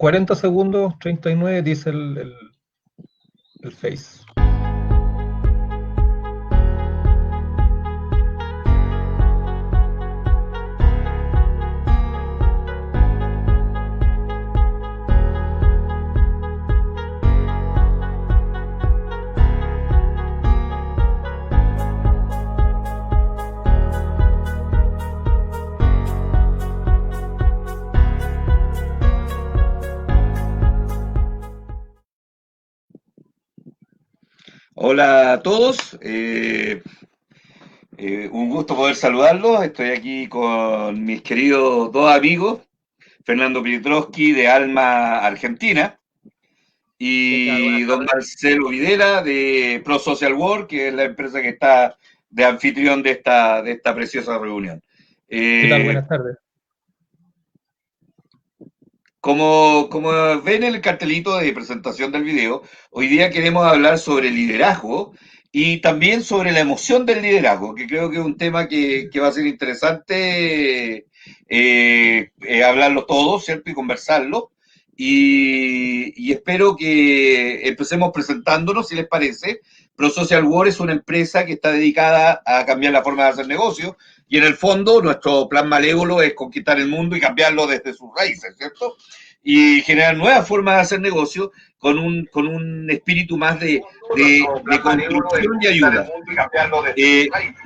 40 segundos, 39, dice el Face. Hola a todos, un gusto poder saludarlos. Estoy aquí con mis queridos dos amigos, Fernando Pietrowski de Alma Argentina ¿Qué tal? y Buenas don tardes. Marcelo Videla de Pro Social Work, que es la empresa que está de anfitrión de esta preciosa reunión. ¿Qué tal? Eh, Buenas tardes. Como ven en el cartelito de presentación del video, hoy día queremos hablar sobre liderazgo y también sobre la emoción del liderazgo, que creo que es un tema que va a ser interesante hablarlo todos, ¿cierto? Y conversarlo. Y espero que empecemos presentándonos, si les parece. ProSocial World es una empresa que está dedicada a cambiar la forma de hacer negocios y en el fondo nuestro plan malévolo es conquistar el mundo y cambiarlo desde sus raíces, ¿cierto? Y generar nuevas formas de hacer negocio con un espíritu más de construcción y ayuda.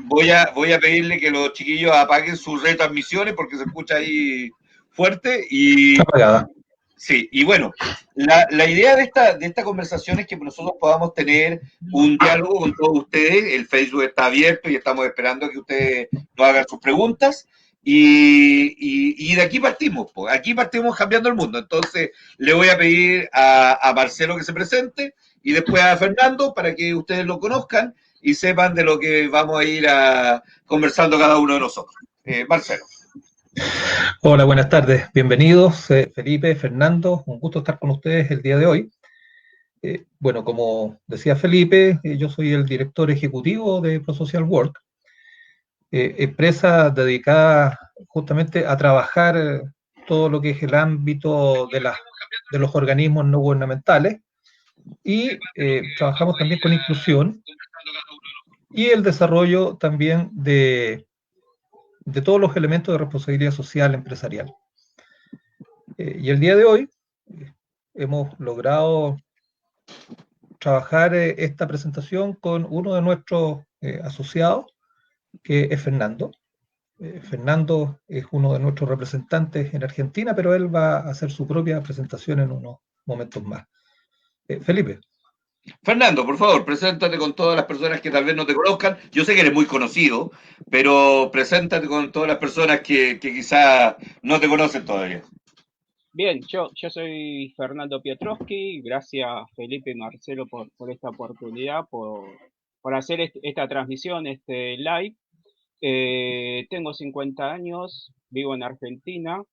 Voy a pedirle que los chiquillos apaguen sus retransmisiones porque se escucha ahí fuerte y Apagada. sí, y bueno, la idea de esta conversación es que nosotros podamos tener un diálogo con todos ustedes. El Facebook está abierto y estamos esperando que ustedes nos hagan sus preguntas. Y de aquí partimos, pues. Aquí partimos cambiando el mundo. Entonces, le voy a pedir a Marcelo que se presente y después a Fernando para que ustedes lo conozcan y sepan de lo que vamos a ir conversando cada uno de nosotros. Marcelo. Hola, buenas tardes. Bienvenidos, Felipe, Fernando. Un gusto estar con ustedes el día de hoy. Bueno, como decía Felipe, yo soy el director ejecutivo de ProSocial Work, empresa dedicada justamente a trabajar todo lo que es el ámbito de los organismos no gubernamentales y trabajamos también con inclusión y el desarrollo también de todos los elementos de responsabilidad social empresarial. Y el día de hoy hemos logrado trabajar esta presentación con uno de nuestros asociados, que es Fernando. Fernando es uno de nuestros representantes en Argentina, pero él va a hacer su propia presentación en unos momentos más. Felipe. Fernando, por favor, preséntate con todas las personas que tal vez no te conozcan. Yo sé que eres muy conocido, pero preséntate con todas las personas que quizá no te conocen todavía. Bien, yo soy Fernando Piotrowski. Gracias Felipe y Marcelo por esta oportunidad, por hacer esta transmisión, este live. Tengo 50 años, vivo en Argentina.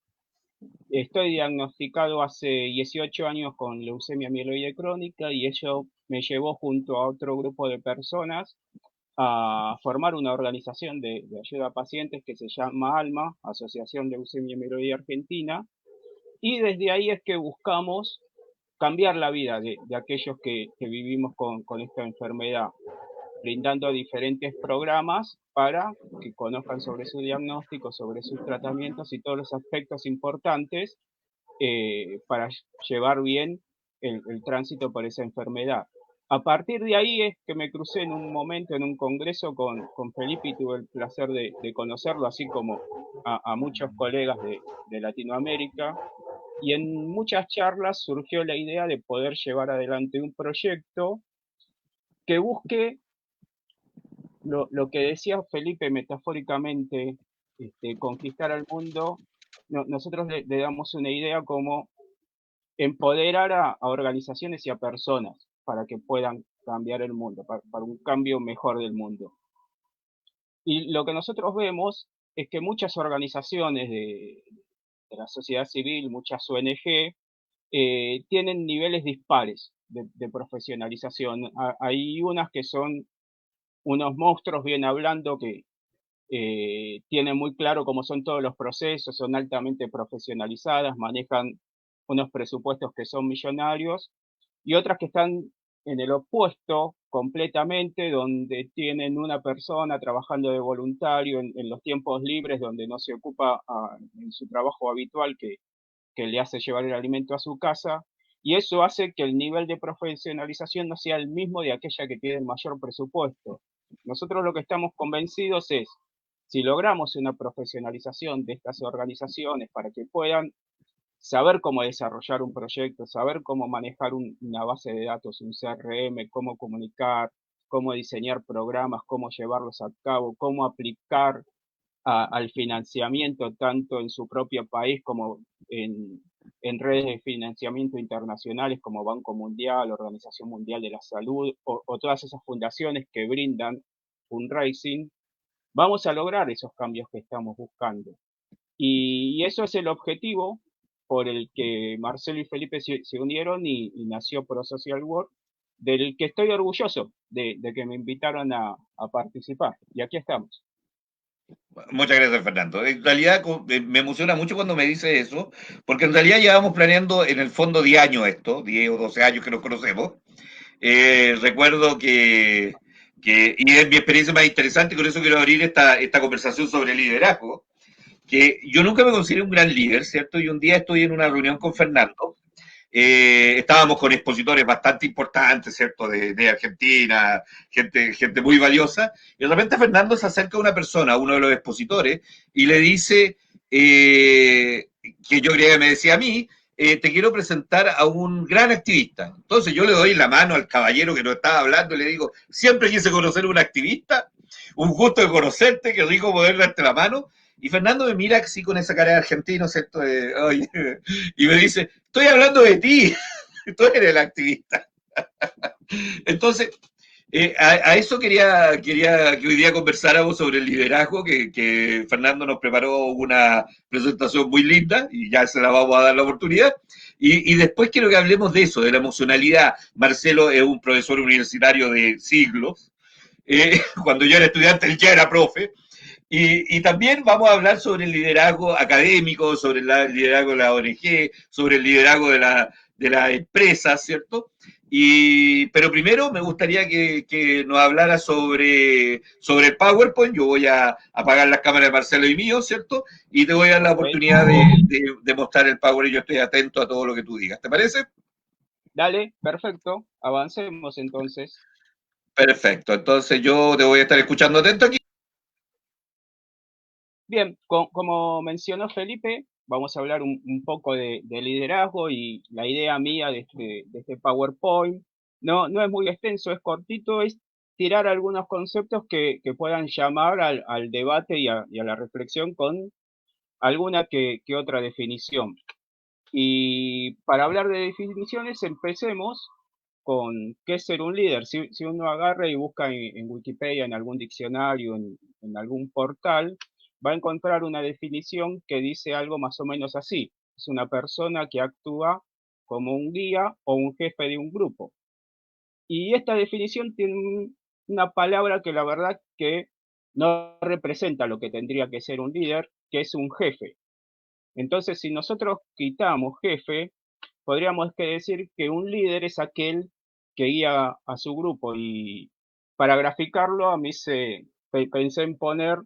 Estoy diagnosticado hace 18 años con leucemia mieloide crónica y ello me llevó junto a otro grupo de personas a formar una organización de ayuda a pacientes que se llama ALMA, Asociación Leucemia Mieloide Argentina. Y desde ahí es que buscamos cambiar la vida de aquellos que vivimos con esta enfermedad, brindando diferentes programas para que conozcan sobre su diagnóstico, sobre sus tratamientos y todos los aspectos importantes para llevar bien el tránsito por esa enfermedad. A partir de ahí es que me crucé en un momento en un congreso con Felipe y tuve el placer de conocerlo, así como a muchos colegas de Latinoamérica. Y en muchas charlas surgió la idea de poder llevar adelante un proyecto que busque lo que decía Felipe metafóricamente, conquistar al mundo. Nosotros le damos una idea como empoderar a organizaciones y a personas para que puedan cambiar el mundo, para un cambio mejor del mundo. Y lo que nosotros vemos es que muchas organizaciones de la sociedad civil, muchas ONG, tienen niveles dispares de profesionalización. Hay unas que son unos monstruos, bien hablando, que tienen muy claro cómo son todos los procesos, son altamente profesionalizadas, manejan unos presupuestos que son millonarios y otras que están en el opuesto completamente, donde tienen una persona trabajando de voluntario en los tiempos libres, donde no se ocupa en su trabajo habitual que le hace llevar el alimento a su casa, y eso hace que el nivel de profesionalización no sea el mismo de aquella que tiene el mayor presupuesto. Nosotros lo que estamos convencidos es, si logramos una profesionalización de estas organizaciones para que puedan saber cómo desarrollar un proyecto, saber cómo manejar una base de datos, un CRM, cómo comunicar, cómo diseñar programas, cómo llevarlos a cabo, cómo aplicar al financiamiento tanto en su propio país como en redes de financiamiento internacionales como Banco Mundial, Organización Mundial de la Salud o todas esas fundaciones que brindan fundraising, vamos a lograr esos cambios que estamos buscando. Y eso es el objetivo por el que Marcelo y Felipe se unieron y nació ProSocial Work, del que estoy orgulloso de que me invitaron a participar. Y aquí estamos. Muchas gracias, Fernando. En realidad me emociona mucho cuando me dice eso, porque en realidad llevamos planeando en el fondo 10 años esto, 10 o 12 años que nos conocemos. Recuerdo y es mi experiencia más interesante, y con eso quiero abrir esta conversación sobre liderazgo, que yo nunca me considero un gran líder, ¿cierto? Y un día estoy en una reunión con Fernando, estábamos con expositores bastante importantes, ¿cierto? De Argentina, gente muy valiosa, y de repente Fernando se acerca a una persona, a uno de los expositores, y le dice, que yo creía que me decía a mí, te quiero presentar a un gran activista. Entonces yo le doy la mano al caballero que nos estaba hablando y le digo, siempre quise conocer a un activista, un gusto de conocerte, qué rico poder darte la mano. Y Fernando me mira así con esa cara de argentino, ¿cierto? Oye, y me dice, estoy hablando de ti, tú eres el activista. Entonces, a eso quería que hoy día conversáramos sobre el liderazgo, que Fernando nos preparó una presentación muy linda y ya se la vamos a dar la oportunidad. Y después quiero que hablemos de eso, de la emocionalidad. Marcelo es un profesor universitario de siglos. Cuando yo era estudiante, él ya era profe. Y también vamos a hablar sobre el liderazgo académico, sobre el liderazgo de la ONG, sobre el liderazgo de la empresa, ¿cierto? Pero primero me gustaría que nos hablara sobre el PowerPoint. Yo voy a apagar las cámaras de Marcelo y mío, ¿cierto? Y te voy a dar la oportunidad de mostrar el PowerPoint y yo estoy atento a todo lo que tú digas. ¿Te parece? Dale, perfecto. Avancemos entonces. Perfecto. Entonces yo te voy a estar escuchando atento aquí. Bien, como mencionó Felipe, vamos a hablar un poco de liderazgo y la idea mía de este PowerPoint. No es muy extenso, es cortito, es tirar algunos conceptos que puedan llamar al debate y a la reflexión con alguna que otra definición. Y para hablar de definiciones, empecemos con qué es ser un líder. Si uno agarra y busca en Wikipedia, en algún diccionario, en algún portal, va a encontrar una definición que dice algo más o menos así. Es una persona que actúa como un guía o un jefe de un grupo. Y esta definición tiene una palabra que la verdad que no representa lo que tendría que ser un líder, que es un jefe. Entonces, si nosotros quitamos jefe, podríamos decir que un líder es aquel que guía a su grupo. Y para graficarlo, a mí pensé en poner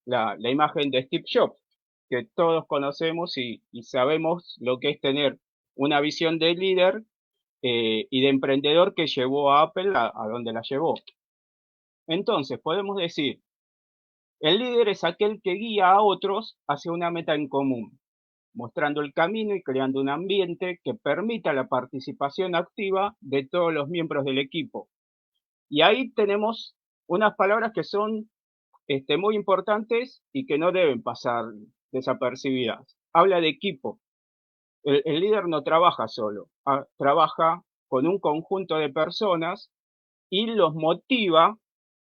la imagen de Steve Jobs, que todos conocemos y sabemos lo que es tener una visión de líder y de emprendedor que llevó a Apple a donde la llevó. Entonces, podemos decir, el líder es aquel que guía a otros hacia una meta en común, mostrando el camino y creando un ambiente que permita la participación activa de todos los miembros del equipo. Y ahí tenemos unas palabras que son muy importantes y que no deben pasar desapercibidas. Habla de equipo. El líder no trabaja solo, trabaja con un conjunto de personas y los motiva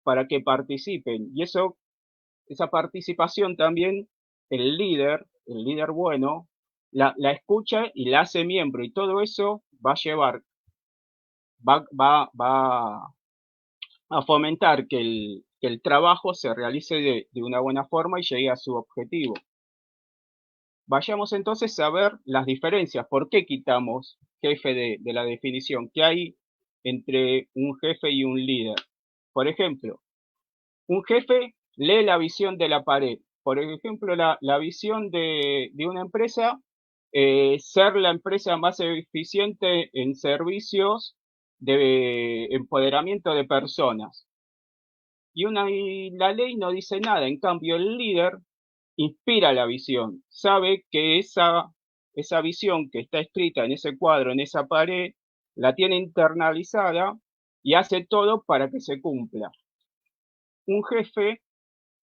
para que participen. Y esa participación también, el líder bueno, la escucha y la hace miembro. Y todo eso va a llevar, va a fomentar que el trabajo se realice de una buena forma y llegue a su objetivo. Vayamos entonces a ver las diferencias. ¿Por qué quitamos jefe de la definición? ¿Qué hay entre un jefe y un líder? Por ejemplo, un jefe lee la visión de la pared. Por ejemplo, la visión de una empresa, ser la empresa más eficiente en servicios de empoderamiento de personas. Y la ley no dice nada. En cambio, el líder inspira la visión. Sabe que esa visión que está escrita en ese cuadro, en esa pared, la tiene internalizada y hace todo para que se cumpla. Un jefe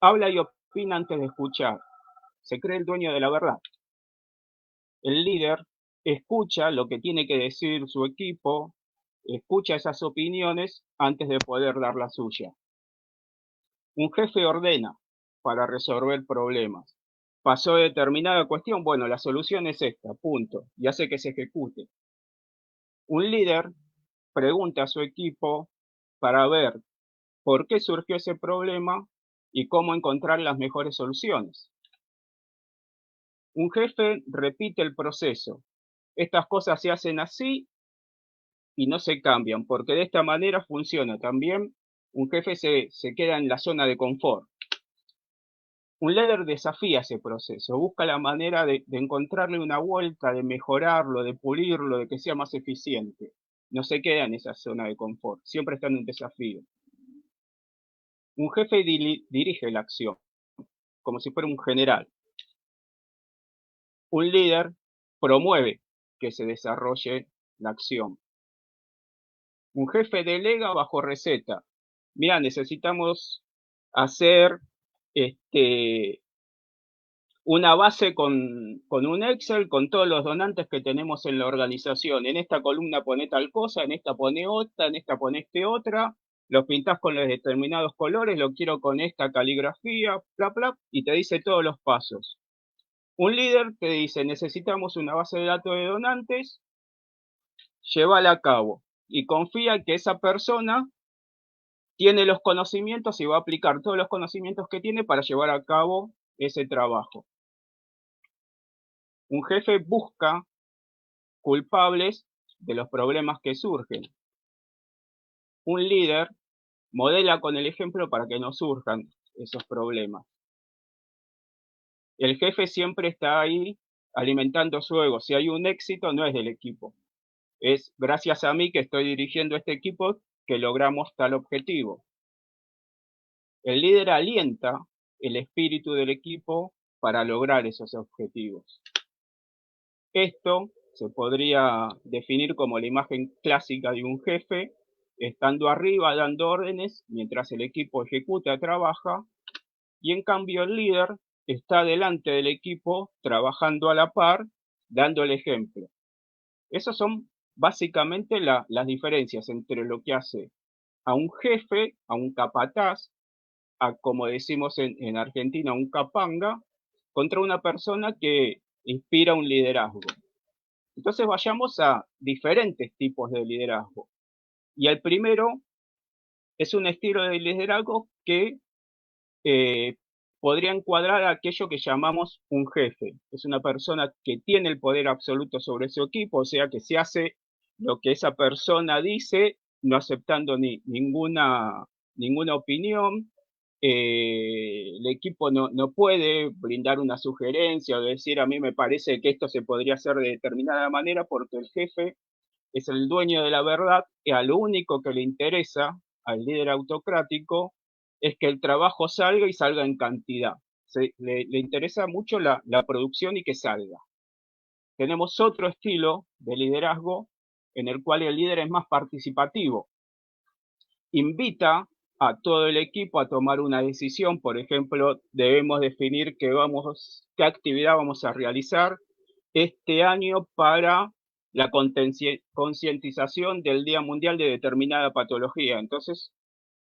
habla y opina antes de escuchar. Se cree el dueño de la verdad. El líder escucha lo que tiene que decir su equipo, escucha esas opiniones antes de poder dar la suya. Un jefe ordena para resolver problemas. Pasó determinada cuestión, bueno, la solución es esta, punto, y hace que se ejecute. Un líder pregunta a su equipo para ver por qué surgió ese problema y cómo encontrar las mejores soluciones. Un jefe repite el proceso. Estas cosas se hacen así y no se cambian, porque de esta manera funciona. También un jefe se queda en la zona de confort. Un líder desafía ese proceso, busca la manera de encontrarle una vuelta, de mejorarlo, de pulirlo, de que sea más eficiente. No se queda en esa zona de confort, siempre está en un desafío. Un jefe dirige la acción, como si fuera un general. Un líder promueve que se desarrolle la acción. Un jefe delega bajo receta. Mira, necesitamos hacer una base con un Excel, con todos los donantes que tenemos en la organización. En esta columna pone tal cosa, en esta pone otra, en esta pone otra, los pintás con los determinados colores, lo quiero con esta caligrafía, bla, bla, y te dice todos los pasos. Un líder te dice, necesitamos una base de datos de donantes, llévala a cabo, y confía que esa persona tiene los conocimientos y va a aplicar todos los conocimientos que tiene para llevar a cabo ese trabajo. Un jefe busca culpables de los problemas que surgen. Un líder modela con el ejemplo para que no surjan esos problemas. El jefe siempre está ahí alimentando su ego. Si hay un éxito, no es del equipo. Es gracias a mí que estoy dirigiendo este equipo que logramos tal objetivo. El líder alienta el espíritu del equipo para lograr esos objetivos. Esto se podría definir como la imagen clásica de un jefe, estando arriba dando órdenes mientras el equipo ejecuta, trabaja, y en cambio el líder está delante del equipo trabajando a la par, dando el ejemplo. Esas son básicamente las diferencias entre lo que hace a un jefe, a un capataz, a, como decimos en Argentina, un capanga, contra una persona que inspira un liderazgo. Entonces vayamos a diferentes tipos de liderazgo. Y el primero es un estilo de liderazgo que podría encuadrar a aquello que llamamos un jefe. Es una persona que tiene el poder absoluto sobre su equipo, o sea que se hace lo que esa persona dice, no aceptando ninguna opinión. El equipo no puede brindar una sugerencia o decir a mí me parece que esto se podría hacer de determinada manera porque el jefe es el dueño de la verdad y a lo único que le interesa al líder autocrático es que el trabajo salga y salga en cantidad. Le interesa mucho la producción y que salga. Tenemos otro estilo de liderazgo en el cual el líder es más participativo. Invita a todo el equipo a tomar una decisión. Por ejemplo, debemos definir qué actividad vamos a realizar este año para la concientización del Día Mundial de determinada patología. Entonces,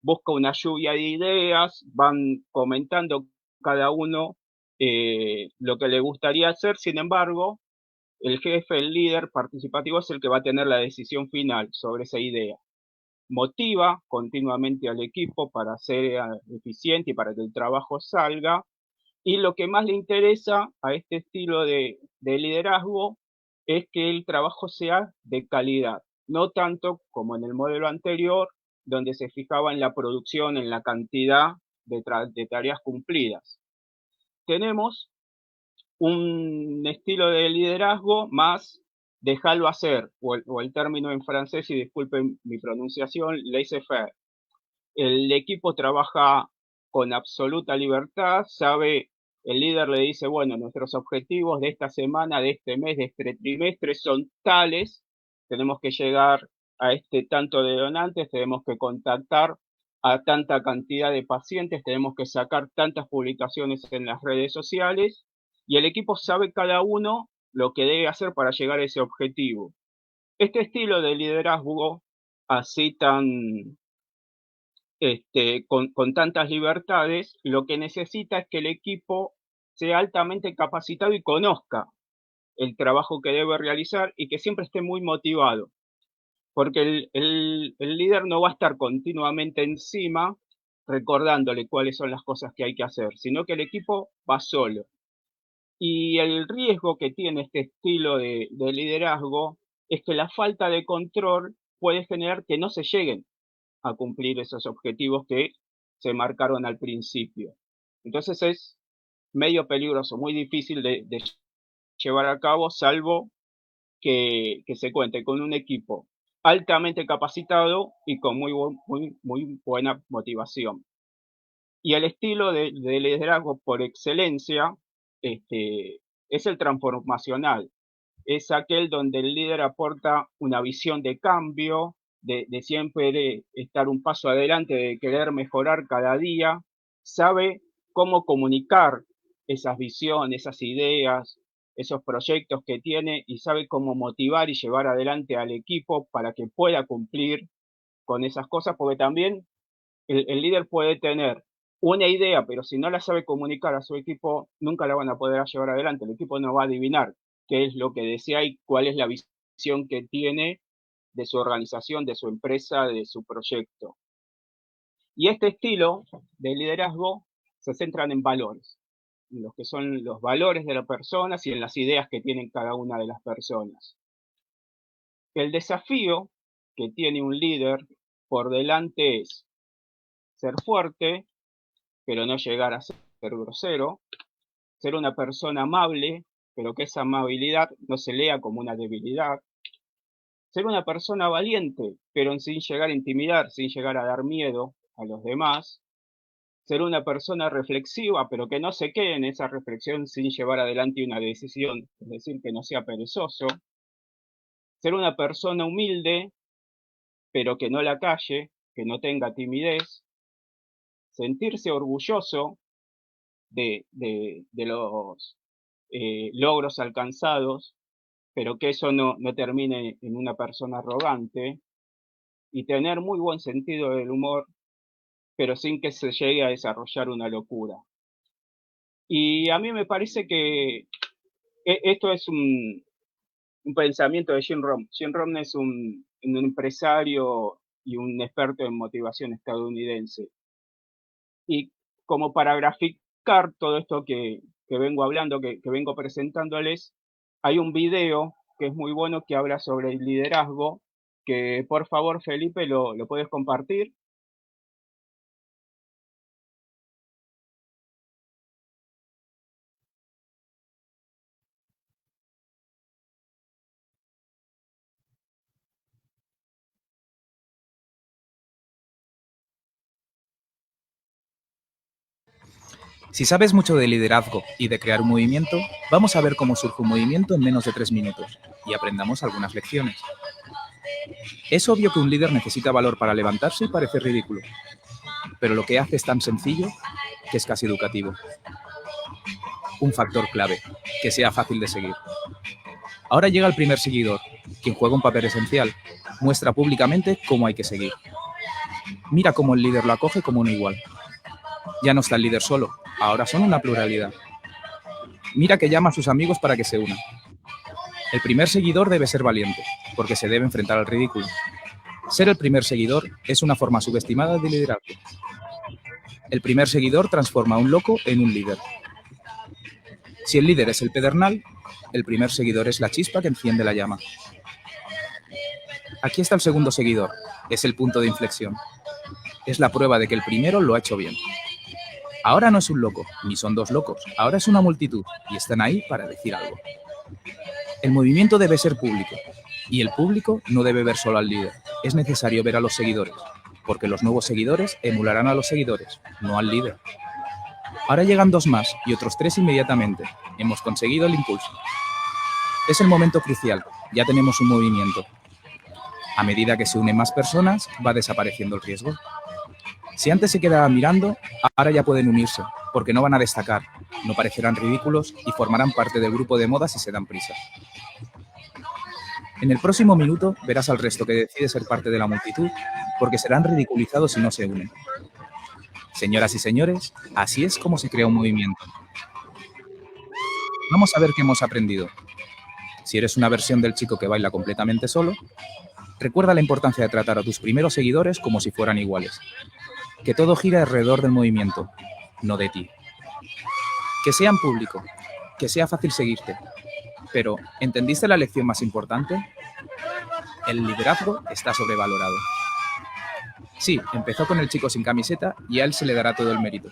busca una lluvia de ideas, van comentando cada uno lo que le gustaría hacer. Sin embargo, el jefe, el líder participativo es el que va a tener la decisión final sobre esa idea. Motiva continuamente al equipo para ser eficiente y para que el trabajo salga, Y lo que más le interesa a este estilo de liderazgo es que el trabajo sea de calidad, no tanto como en el modelo anterior, donde se fijaba en la producción, en la cantidad de tareas cumplidas. Tenemos un estilo de liderazgo más dejarlo hacer, o el término en francés, y disculpen mi pronunciación, laissez-faire. El equipo trabaja con absoluta libertad, sabe, el líder le dice, bueno, nuestros objetivos de esta semana, de este mes, de este trimestre son tales, tenemos que llegar a este tanto de donantes, tenemos que contactar a tanta cantidad de pacientes, tenemos que sacar tantas publicaciones en las redes sociales, y el equipo sabe cada uno lo que debe hacer para llegar a ese objetivo. Este estilo de liderazgo, así tan con tantas libertades, lo que necesita es que el equipo sea altamente capacitado y conozca el trabajo que debe realizar y que siempre esté muy motivado, porque el líder no va a estar continuamente encima recordándole cuáles son las cosas que hay que hacer, sino que el equipo va solo. Y el riesgo que tiene este estilo de liderazgo es que la falta de control puede generar que no se lleguen a cumplir esos objetivos que se marcaron al principio. Entonces es medio peligroso, muy difícil de llevar a cabo, salvo que se cuente con un equipo altamente capacitado y con muy buena motivación. Y el estilo de liderazgo por excelencia es el transformacional. Es aquel donde el líder aporta una visión de cambio, de siempre estar un paso adelante, de querer mejorar cada día, sabe cómo comunicar esas visiones, esas ideas, esos proyectos que tiene y sabe cómo motivar y llevar adelante al equipo para que pueda cumplir con esas cosas, porque también el líder puede tener una idea, pero si no la sabe comunicar a su equipo, nunca la van a poder llevar adelante. El equipo no va a adivinar qué es lo que desea y cuál es la visión que tiene de su organización, de su empresa, de su proyecto. Y este estilo de liderazgo se centran en valores, en lo que son los valores de las personas y en las ideas que tienen cada una de las personas. El desafío que tiene un líder por delante es ser fuerte, pero no llegar a ser grosero, ser una persona amable, pero que esa amabilidad no se lea como una debilidad, ser una persona valiente, pero sin llegar a intimidar, sin llegar a dar miedo a los demás, ser una persona reflexiva, pero que no se quede en esa reflexión sin llevar adelante una decisión, es decir, que no sea perezoso, ser una persona humilde, pero que no la calle, que no tenga timidez, sentirse orgulloso de los logros alcanzados, pero que eso no termine en una persona arrogante, y tener muy buen sentido del humor, pero sin que se llegue a desarrollar una locura. Y a mí me parece que esto es un pensamiento de Jim Rohn. Jim Rohn es un empresario y un experto en motivación estadounidense. Y como para graficar todo esto que vengo hablando, que vengo presentándoles, hay un video que es muy bueno que habla sobre el liderazgo, que por favor, Felipe, lo puedes compartir. Si sabes mucho de liderazgo y de crear un movimiento, vamos a ver cómo surge un movimiento en menos de 3 minutos y aprendamos algunas lecciones. Es obvio que un líder necesita valor para levantarse y parece ridículo, pero lo que hace es tan sencillo que es casi educativo. Un factor clave, que sea fácil de seguir. Ahora llega el primer seguidor, quien juega un papel esencial, muestra públicamente cómo hay que seguir. Mira cómo el líder lo acoge como un igual. Ya no está el líder solo, ahora son una pluralidad. Mira que llama a sus amigos para que se unan. El primer seguidor debe ser valiente, porque se debe enfrentar al ridículo. Ser el primer seguidor es una forma subestimada de liderazgo. El primer seguidor transforma a un loco en un líder. Si el líder es el pedernal, el primer seguidor es la chispa que enciende la llama. Aquí está el segundo seguidor, es el punto de inflexión. Es la prueba de que el primero lo ha hecho bien. Ahora no es un loco, ni son dos locos, ahora es una multitud y están ahí para decir algo. El movimiento debe ser público, y el público no debe ver solo al líder, es necesario ver a los seguidores, porque los nuevos seguidores emularán a los seguidores, no al líder. Ahora llegan 2 más y otros 3 inmediatamente. Hemos conseguido el impulso. Es el momento crucial, ya tenemos un movimiento. A medida que se unen más personas, va desapareciendo el riesgo. Si antes se quedaban mirando, ahora ya pueden unirse, porque no van a destacar, no parecerán ridículos y formarán parte del grupo de moda si se dan prisa. En el próximo minuto verás al resto que decide ser parte de la multitud, porque serán ridiculizados si no se unen. Señoras y señores, así es como se crea un movimiento. Vamos a ver qué hemos aprendido. Si eres una versión del chico que baila completamente solo, recuerda la importancia de tratar a tus primeros seguidores como si fueran iguales. Que todo gire alrededor del movimiento, no de ti. Que sea en público, que sea fácil seguirte. Pero, ¿entendiste la lección más importante? El liderazgo está sobrevalorado. Sí, empezó con el chico sin camiseta y a él se le dará todo el mérito.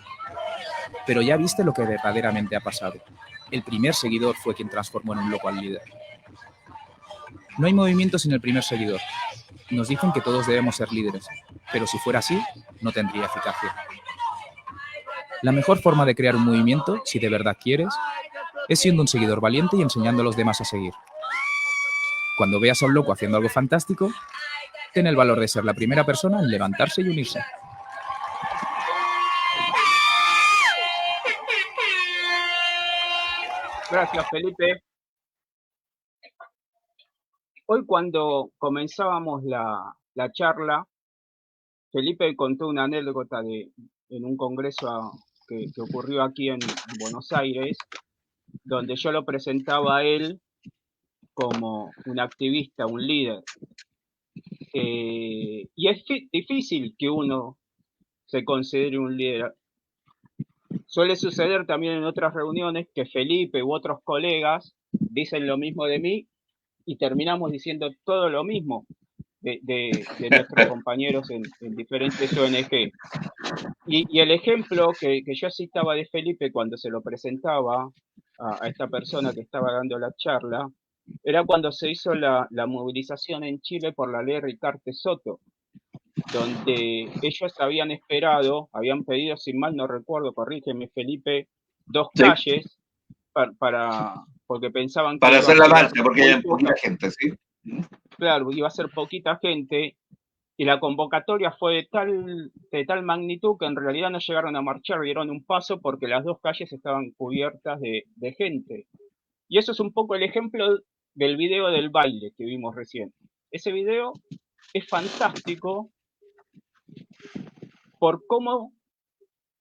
Pero ya viste lo que verdaderamente ha pasado. El primer seguidor fue quien transformó en un loco al líder. No hay movimiento sin el primer seguidor. Nos dicen que todos debemos ser líderes, pero si fuera así, no tendría eficacia. La mejor forma de crear un movimiento, si de verdad quieres, es siendo un seguidor valiente y enseñando a los demás a seguir. Cuando veas a un loco haciendo algo fantástico, ten el valor de ser la primera persona en levantarse y unirse. Gracias, Felipe. Hoy cuando comenzábamos la charla, Felipe contó una anécdota en un congreso que ocurrió aquí en Buenos Aires, donde yo lo presentaba a él como un activista, un líder. Y es difícil que uno se considere un líder. Suele suceder también en otras reuniones que Felipe u otros colegas dicen lo mismo de mí y terminamos diciendo todo lo mismo de nuestros compañeros en diferentes ONG. Y el ejemplo que yo citaba de Felipe cuando se lo presentaba a esta persona que estaba dando la charla, era cuando se hizo la movilización en Chile por la ley Ricarte Soto, donde ellos habían esperado, habían pedido, si mal no recuerdo, corrígeme Felipe, 2 calles porque pensaban que para iba hacer a la ser marcha, porque muy hay poquita gente, ¿sí? Claro, iba a ser poquita gente, y la convocatoria fue de tal magnitud que en realidad no llegaron a marchar, dieron un paso porque las 2 calles estaban cubiertas de gente. Y eso es un poco el ejemplo del video del baile que vimos recién. Ese video es fantástico por cómo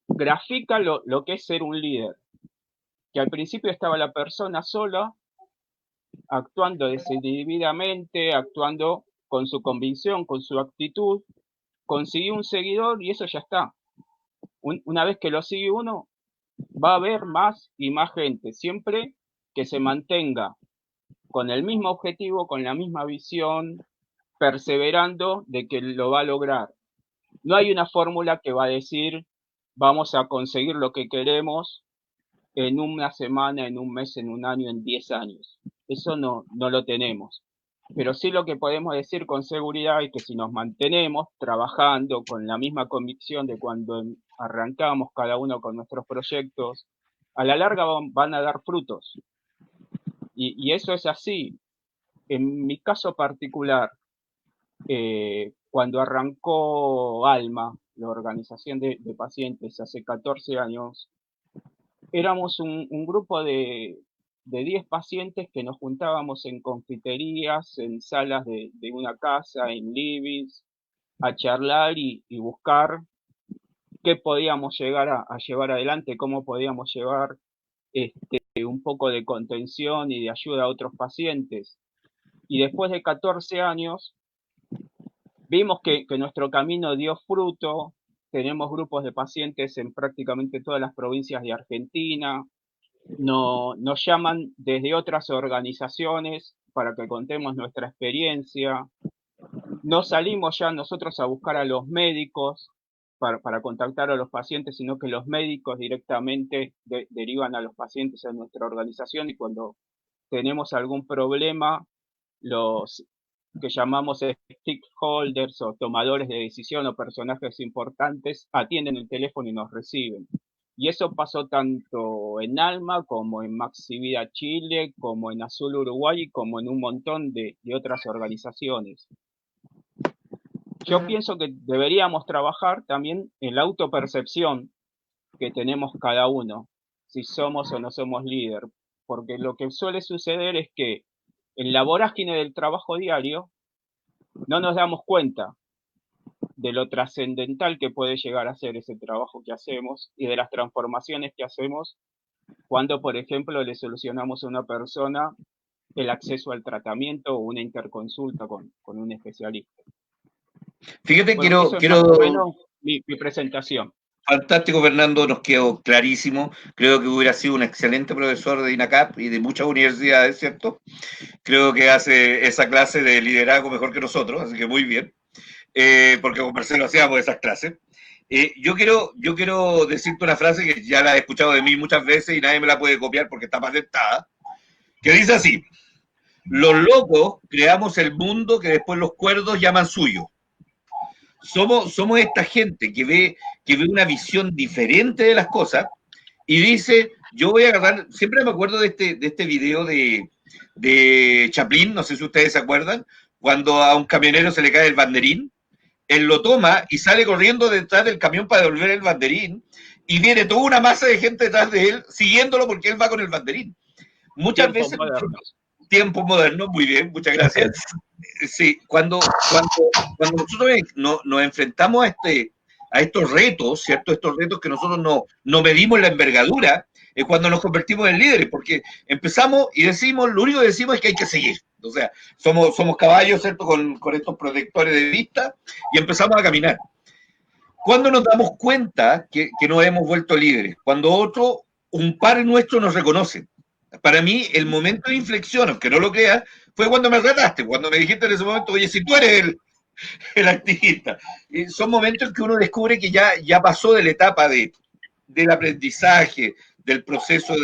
grafica lo que es ser un líder. Que al principio estaba la persona sola, actuando decididamente, actuando con su convicción, con su actitud, consiguió un seguidor y eso ya está. Una vez que lo sigue uno, va a haber más y más gente, siempre que se mantenga con el mismo objetivo, con la misma visión, perseverando de que lo va a lograr. No hay una fórmula que va a decir vamos a conseguir lo que queremos en una semana, en un mes, en un año, en 10 años. Eso no lo tenemos. Pero sí lo que podemos decir con seguridad es que si nos mantenemos trabajando con la misma convicción de cuando arrancamos cada uno con nuestros proyectos, a la larga van a dar frutos. Y eso es así. En mi caso particular, cuando arrancó ALMA, la organización de pacientes, hace 14 años, éramos un grupo de 10 pacientes que nos juntábamos en confiterías, en salas de una casa, en livings, a charlar y buscar qué podíamos llegar a llevar adelante, cómo podíamos llevar un poco de contención y de ayuda a otros pacientes. Y después de 14 años, vimos que nuestro camino dio fruto. Tenemos grupos de pacientes en prácticamente todas las provincias de Argentina, nos llaman desde otras organizaciones para que contemos nuestra experiencia. No salimos ya nosotros a buscar a los médicos para contactar a los pacientes, sino que los médicos directamente derivan a los pacientes a nuestra organización, y cuando tenemos algún problema, los que llamamos stakeholders o tomadores de decisión o personajes importantes atienden el teléfono y nos reciben. Y eso pasó tanto en Alma como en Maxi Vida Chile, como en Azul Uruguay, como en un montón de otras organizaciones. Yo pienso que deberíamos trabajar también en la autopercepción que tenemos cada uno, si somos o no somos líder, porque lo que suele suceder es que en la vorágine del trabajo diario no nos damos cuenta de lo trascendental que puede llegar a ser ese trabajo que hacemos y de las transformaciones que hacemos cuando, por ejemplo, le solucionamos a una persona el acceso al tratamiento o una interconsulta con un especialista. Fíjate, bueno, eso es más o menos mi presentación. Fantástico, Fernando, nos quedó clarísimo. Creo que hubiera sido un excelente profesor de INACAP y de muchas universidades, ¿cierto? Creo que hace esa clase de liderazgo mejor que nosotros, así que muy bien, porque con Marcelo hacíamos esas clases. Yo quiero decirte una frase que ya la he escuchado de mí muchas veces y nadie me la puede copiar porque está patentada, que dice así: los locos creamos el mundo que después los cuerdos llaman suyo. Somos esta gente que ve una visión diferente de las cosas y dice, yo voy a agarrar, siempre me acuerdo de este video de Chaplin, no sé si ustedes se acuerdan, cuando a un camionero se le cae el banderín, él lo toma y sale corriendo detrás del camión para devolver el banderín, y viene toda una masa de gente detrás de él, siguiéndolo porque él va con el banderín. Muchas veces... Tiempos modernos, muy bien, muchas gracias. Sí, cuando nosotros nos enfrentamos a estos retos, ¿cierto? Estos retos que nosotros no medimos la envergadura, es cuando nos convertimos en líderes, porque empezamos y decimos, lo único que decimos es que hay que seguir. O sea, somos caballos, ¿cierto? Con estos protectores de vista, y empezamos a caminar. ¿Cuándo nos damos cuenta que nos hemos vuelto líderes? Cuando un par nuestro nos reconoce. Para mí, el momento de inflexión, aunque no lo creas, fue cuando me retaste, cuando me dijiste en ese momento, oye, si tú eres el activista. Son momentos en que uno descubre que ya pasó de la etapa del aprendizaje, del proceso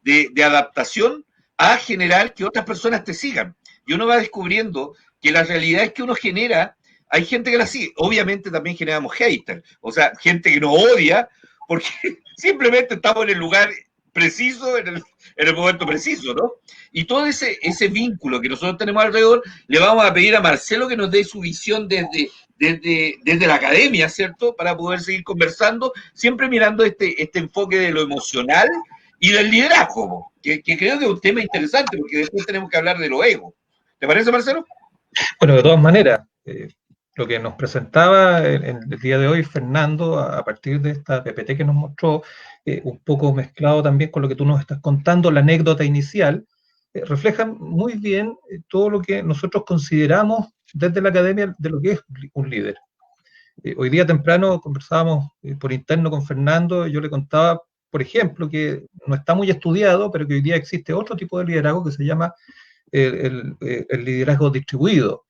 de adaptación, a generar que otras personas te sigan. Y uno va descubriendo que la realidad es que uno genera, hay gente que la sigue. Obviamente también generamos haters, o sea, gente que nos odia, porque simplemente estamos en el lugar preciso, en el momento preciso, ¿no? Y todo ese vínculo que nosotros tenemos alrededor, le vamos a pedir a Marcelo que nos dé su visión desde la academia, ¿cierto? Para poder seguir conversando, siempre mirando este enfoque de lo emocional y del liderazgo, que creo que es un tema interesante, porque después tenemos que hablar de lo ego. ¿Te parece, Marcelo? Bueno, de todas maneras, lo que nos presentaba en el día de hoy Fernando, a partir de esta PPT que nos mostró, un poco mezclado también con lo que tú nos estás contando, la anécdota inicial, reflejan muy bien todo lo que nosotros consideramos desde la academia de lo que es un líder. Hoy día temprano conversábamos por interno con Fernando, y yo le contaba, por ejemplo, que no está muy estudiado, pero que hoy día existe otro tipo de liderazgo que se llama el liderazgo distribuido,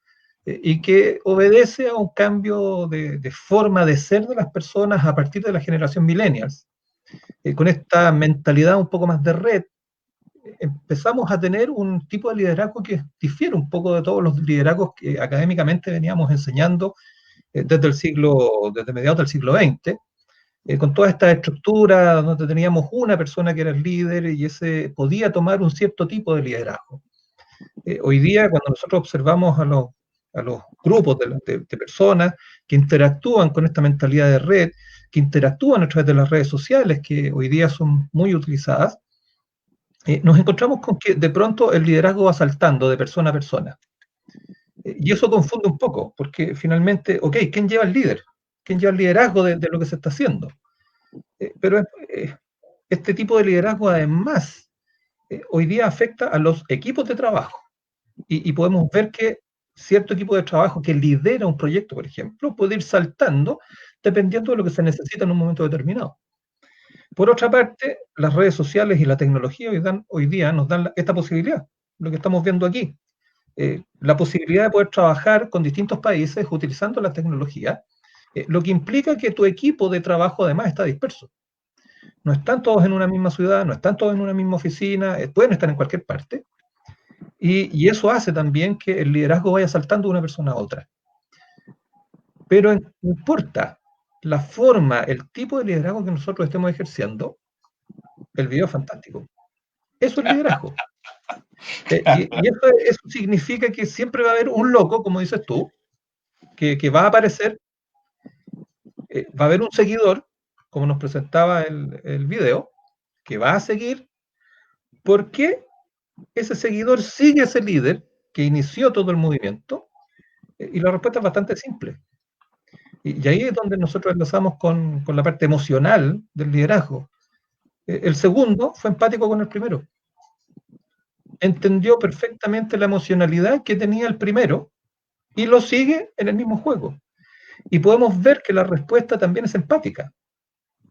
y que obedece a un cambio de forma de ser de las personas a partir de la generación millennials. Con esta mentalidad un poco más de red, empezamos a tener un tipo de liderazgo que difiere un poco de todos los liderazgos que académicamente veníamos enseñando desde mediados del siglo XX, con toda esta estructura donde teníamos una persona que era el líder y ese podía tomar un cierto tipo de liderazgo. Hoy día, cuando nosotros observamos a los grupos de personas que interactúan con esta mentalidad de red, que interactúan a través de las redes sociales, que hoy día son muy utilizadas, nos encontramos con que de pronto el liderazgo va saltando de persona a persona. Y eso confunde un poco, porque finalmente, ok, ¿quién lleva el líder? ¿Quién lleva el liderazgo de lo que se está haciendo? Pero este tipo de liderazgo, además, hoy día afecta a los equipos de trabajo. Y podemos ver que cierto equipo de trabajo que lidera un proyecto, por ejemplo, puede ir saltando dependiendo de lo que se necesita en un momento determinado. Por otra parte, las redes sociales y la tecnología hoy día nos dan esta posibilidad, lo que estamos viendo aquí. La posibilidad de poder trabajar con distintos países utilizando la tecnología, lo que implica que tu equipo de trabajo además está disperso. No están todos en una misma ciudad, no están todos en una misma oficina, pueden estar en cualquier parte, y eso hace también que el liderazgo vaya saltando de una persona a otra. Pero no importa la forma, el tipo de liderazgo que nosotros estemos ejerciendo, el video es fantástico. Eso es liderazgo. Y eso significa que siempre va a haber un loco, como dices tú, que va a aparecer, va a haber un seguidor, como nos presentaba el video, que va a seguir, porque ese seguidor sigue a ese líder que inició todo el movimiento, y la respuesta es bastante simple. Y ahí es donde nosotros enlazamos con la parte emocional del liderazgo. El segundo fue empático con el primero. Entendió perfectamente la emocionalidad que tenía el primero y lo sigue en el mismo juego. Y podemos ver que la respuesta también es empática.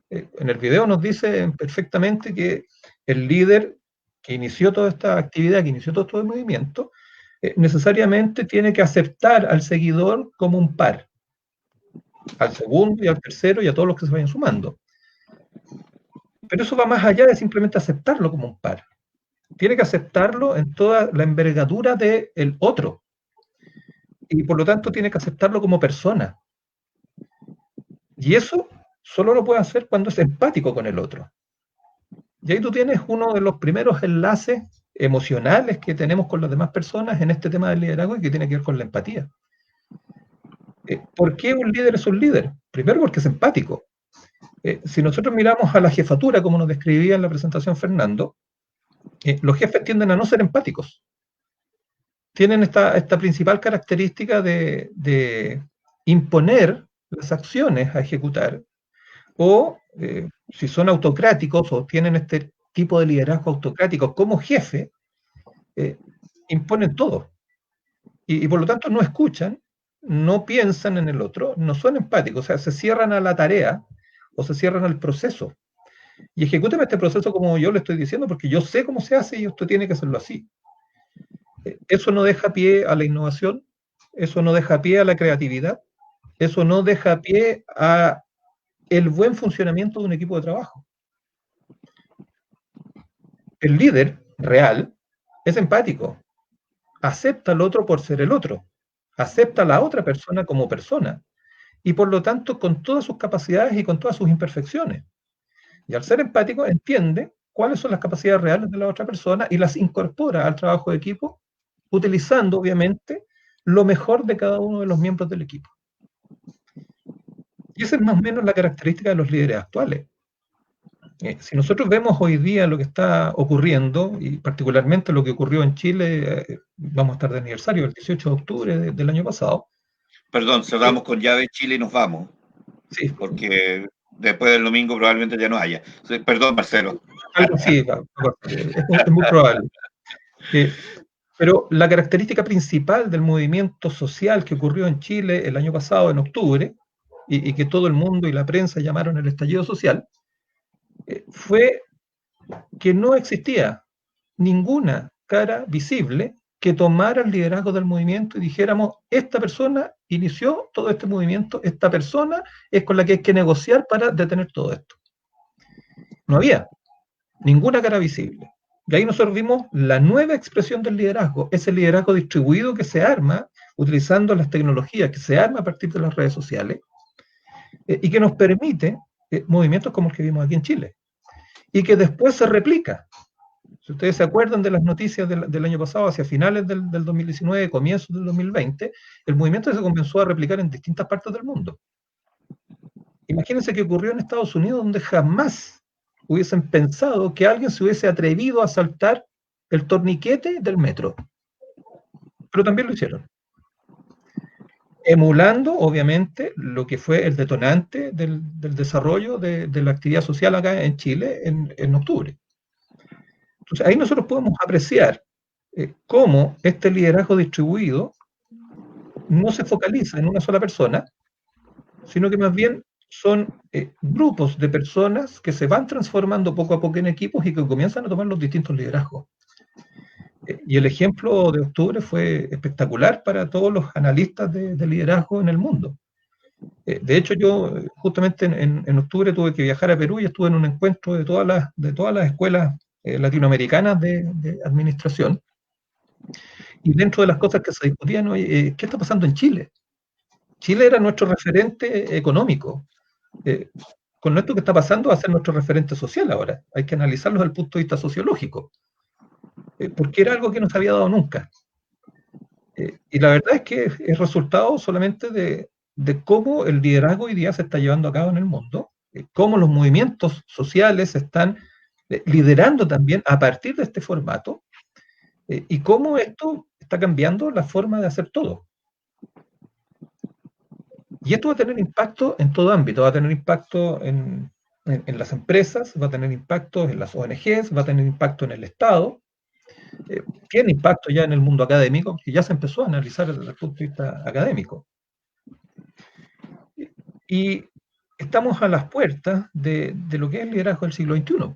En el video nos dice perfectamente que el líder que inició toda esta actividad, que inició todo este movimiento, necesariamente tiene que aceptar al seguidor como un par, al segundo y al tercero y a todos los que se vayan sumando. Pero eso va más allá de simplemente aceptarlo como un par. Tiene que aceptarlo en toda la envergadura del otro. Y por lo tanto tiene que aceptarlo como persona. Y eso solo lo puede hacer cuando es empático con el otro. Y ahí tú tienes uno de los primeros enlaces emocionales que tenemos con las demás personas en este tema del liderazgo y que tiene que ver con la empatía. ¿Por qué un líder es un líder? Primero porque es empático. Si nosotros miramos a la jefatura, como nos describía en la presentación Fernando, los jefes tienden a no ser empáticos. Tienen esta principal característica de imponer las acciones a ejecutar, o si son autocráticos o tienen este tipo de liderazgo autocrático como jefe, imponen todo. Y por lo tanto no escuchan, no piensan en el otro, no son empáticos, o sea, se cierran a la tarea o se cierran al proceso. Y ejecúteme este proceso como yo le estoy diciendo, porque yo sé cómo se hace y usted tiene que hacerlo así. Eso no deja pie a la innovación, eso no deja pie a la creatividad, eso no deja pie a el buen funcionamiento de un equipo de trabajo. El líder real es empático, acepta al otro por ser el otro, acepta a la otra persona como persona, y por lo tanto con todas sus capacidades y con todas sus imperfecciones. Y al ser empático entiende cuáles son las capacidades reales de la otra persona y las incorpora al trabajo de equipo, utilizando obviamente lo mejor de cada uno de los miembros del equipo. Y esa es más o menos la característica de los líderes actuales. Si nosotros vemos hoy día lo que está ocurriendo, y particularmente lo que ocurrió en Chile, vamos a estar de aniversario, el 18 de octubre del año pasado. Perdón, cerramos con llave Chile y nos vamos. Sí. Porque después del domingo probablemente ya no haya. Perdón, Marcelo. Algo sí, es muy probable. Pero la característica principal del movimiento social que ocurrió en Chile el año pasado, en octubre, y que todo el mundo y la prensa llamaron el estallido social, fue que no existía ninguna cara visible que tomara el liderazgo del movimiento y dijéramos, esta persona inició todo este movimiento, esta persona es con la que hay que negociar para detener todo esto. No había ninguna cara visible. Y ahí nosotros vimos la nueva expresión del liderazgo, ese liderazgo distribuido que se arma utilizando las tecnologías, que se arma a partir de las redes sociales, y que nos permite movimientos como el que vimos aquí en Chile, y que después se replica. Si ustedes se acuerdan de las noticias del año pasado, hacia finales del 2019, comienzos del 2020, el movimiento se comenzó a replicar en distintas partes del mundo. Imagínense que ocurrió en Estados Unidos, donde jamás hubiesen pensado que alguien se hubiese atrevido a saltar el torniquete del metro. Pero también lo hicieron. Emulando, obviamente, lo que fue el detonante del desarrollo de la actividad social acá en Chile en octubre. Entonces, ahí nosotros podemos apreciar cómo este liderazgo distribuido no se focaliza en una sola persona, sino que más bien son grupos de personas que se van transformando poco a poco en equipos y que comienzan a tomar los distintos liderazgos. Y el ejemplo de octubre fue espectacular para todos los analistas de liderazgo en el mundo. De hecho, yo justamente en octubre tuve que viajar a Perú y estuve en un encuentro de todas las escuelas latinoamericanas de administración. Y dentro de las cosas que se discutían, ¿qué está pasando en Chile? Chile era nuestro referente económico. Con esto que está pasando va a ser nuestro referente social ahora. Hay que analizarlo desde el punto de vista sociológico. Porque era algo que no se había dado nunca. Y la verdad es que es resultado solamente de cómo el liderazgo hoy día se está llevando a cabo en el mundo, cómo los movimientos sociales se están liderando también a partir de este formato, y cómo esto está cambiando la forma de hacer todo. Y esto va a tener impacto en todo ámbito, va a tener impacto en las empresas, va a tener impacto en las ONGs, va a tener impacto en el Estado, tiene impacto ya en el mundo académico, que ya se empezó a analizar desde el punto de vista académico. Y estamos a las puertas de lo que es el liderazgo del siglo XXI.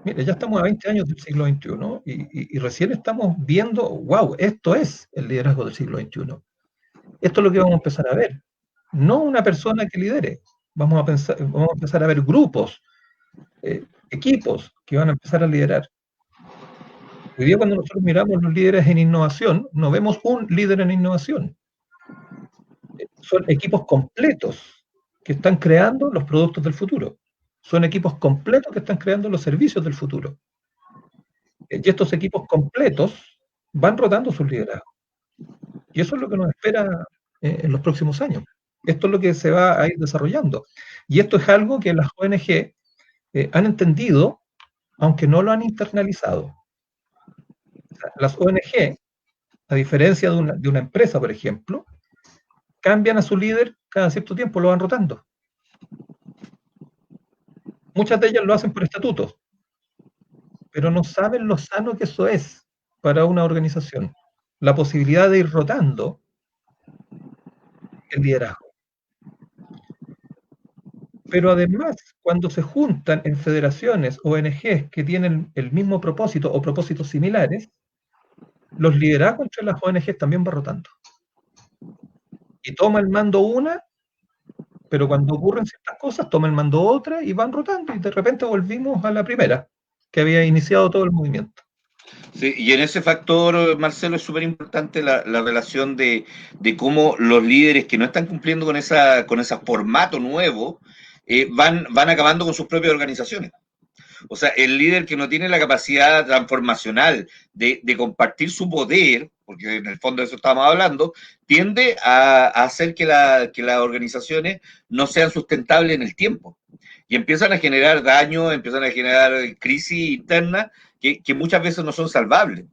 Mire, ya estamos a 20 años del siglo XXI y recién estamos viendo, wow, esto es el liderazgo del siglo XXI. Esto es lo que vamos a empezar a ver. No una persona que lidere, vamos a empezar a ver grupos, equipos que van a empezar a liderar. Hoy día cuando nosotros miramos los líderes en innovación, no vemos un líder en innovación. Son equipos completos que están creando los productos del futuro. Son equipos completos que están creando los servicios del futuro. Y estos equipos completos van rotando sus liderazgos. Y eso es lo que nos espera en los próximos años. Esto es lo que se va a ir desarrollando. Y esto es algo que las ONG han entendido, aunque no lo han internalizado. O sea, las ONG, a diferencia de una empresa, por ejemplo, cambian a su líder cada cierto tiempo, lo van rotando. Muchas de ellas lo hacen por estatutos, pero no saben lo sano que eso es para una organización. La posibilidad de ir rotando el liderazgo. Pero además, cuando se juntan en federaciones, ONGs que tienen el mismo propósito o propósitos similares, los liderazgos entre las ONGs también van rotando. Y toma el mando una, pero cuando ocurren ciertas cosas, toma el mando otra y van rotando. Y de repente volvimos a la primera, que había iniciado todo el movimiento. Sí, y en ese factor, Marcelo, es súper importante la relación de cómo los líderes que no están cumpliendo con ese formato nuevo van acabando con sus propias organizaciones. O sea, el líder que no tiene la capacidad transformacional de compartir su poder, porque en el fondo de eso estamos hablando, tiende a hacer que las organizaciones no sean sustentables en el tiempo. Y empiezan a generar daño, empiezan a generar crisis internas que muchas veces no son salvables.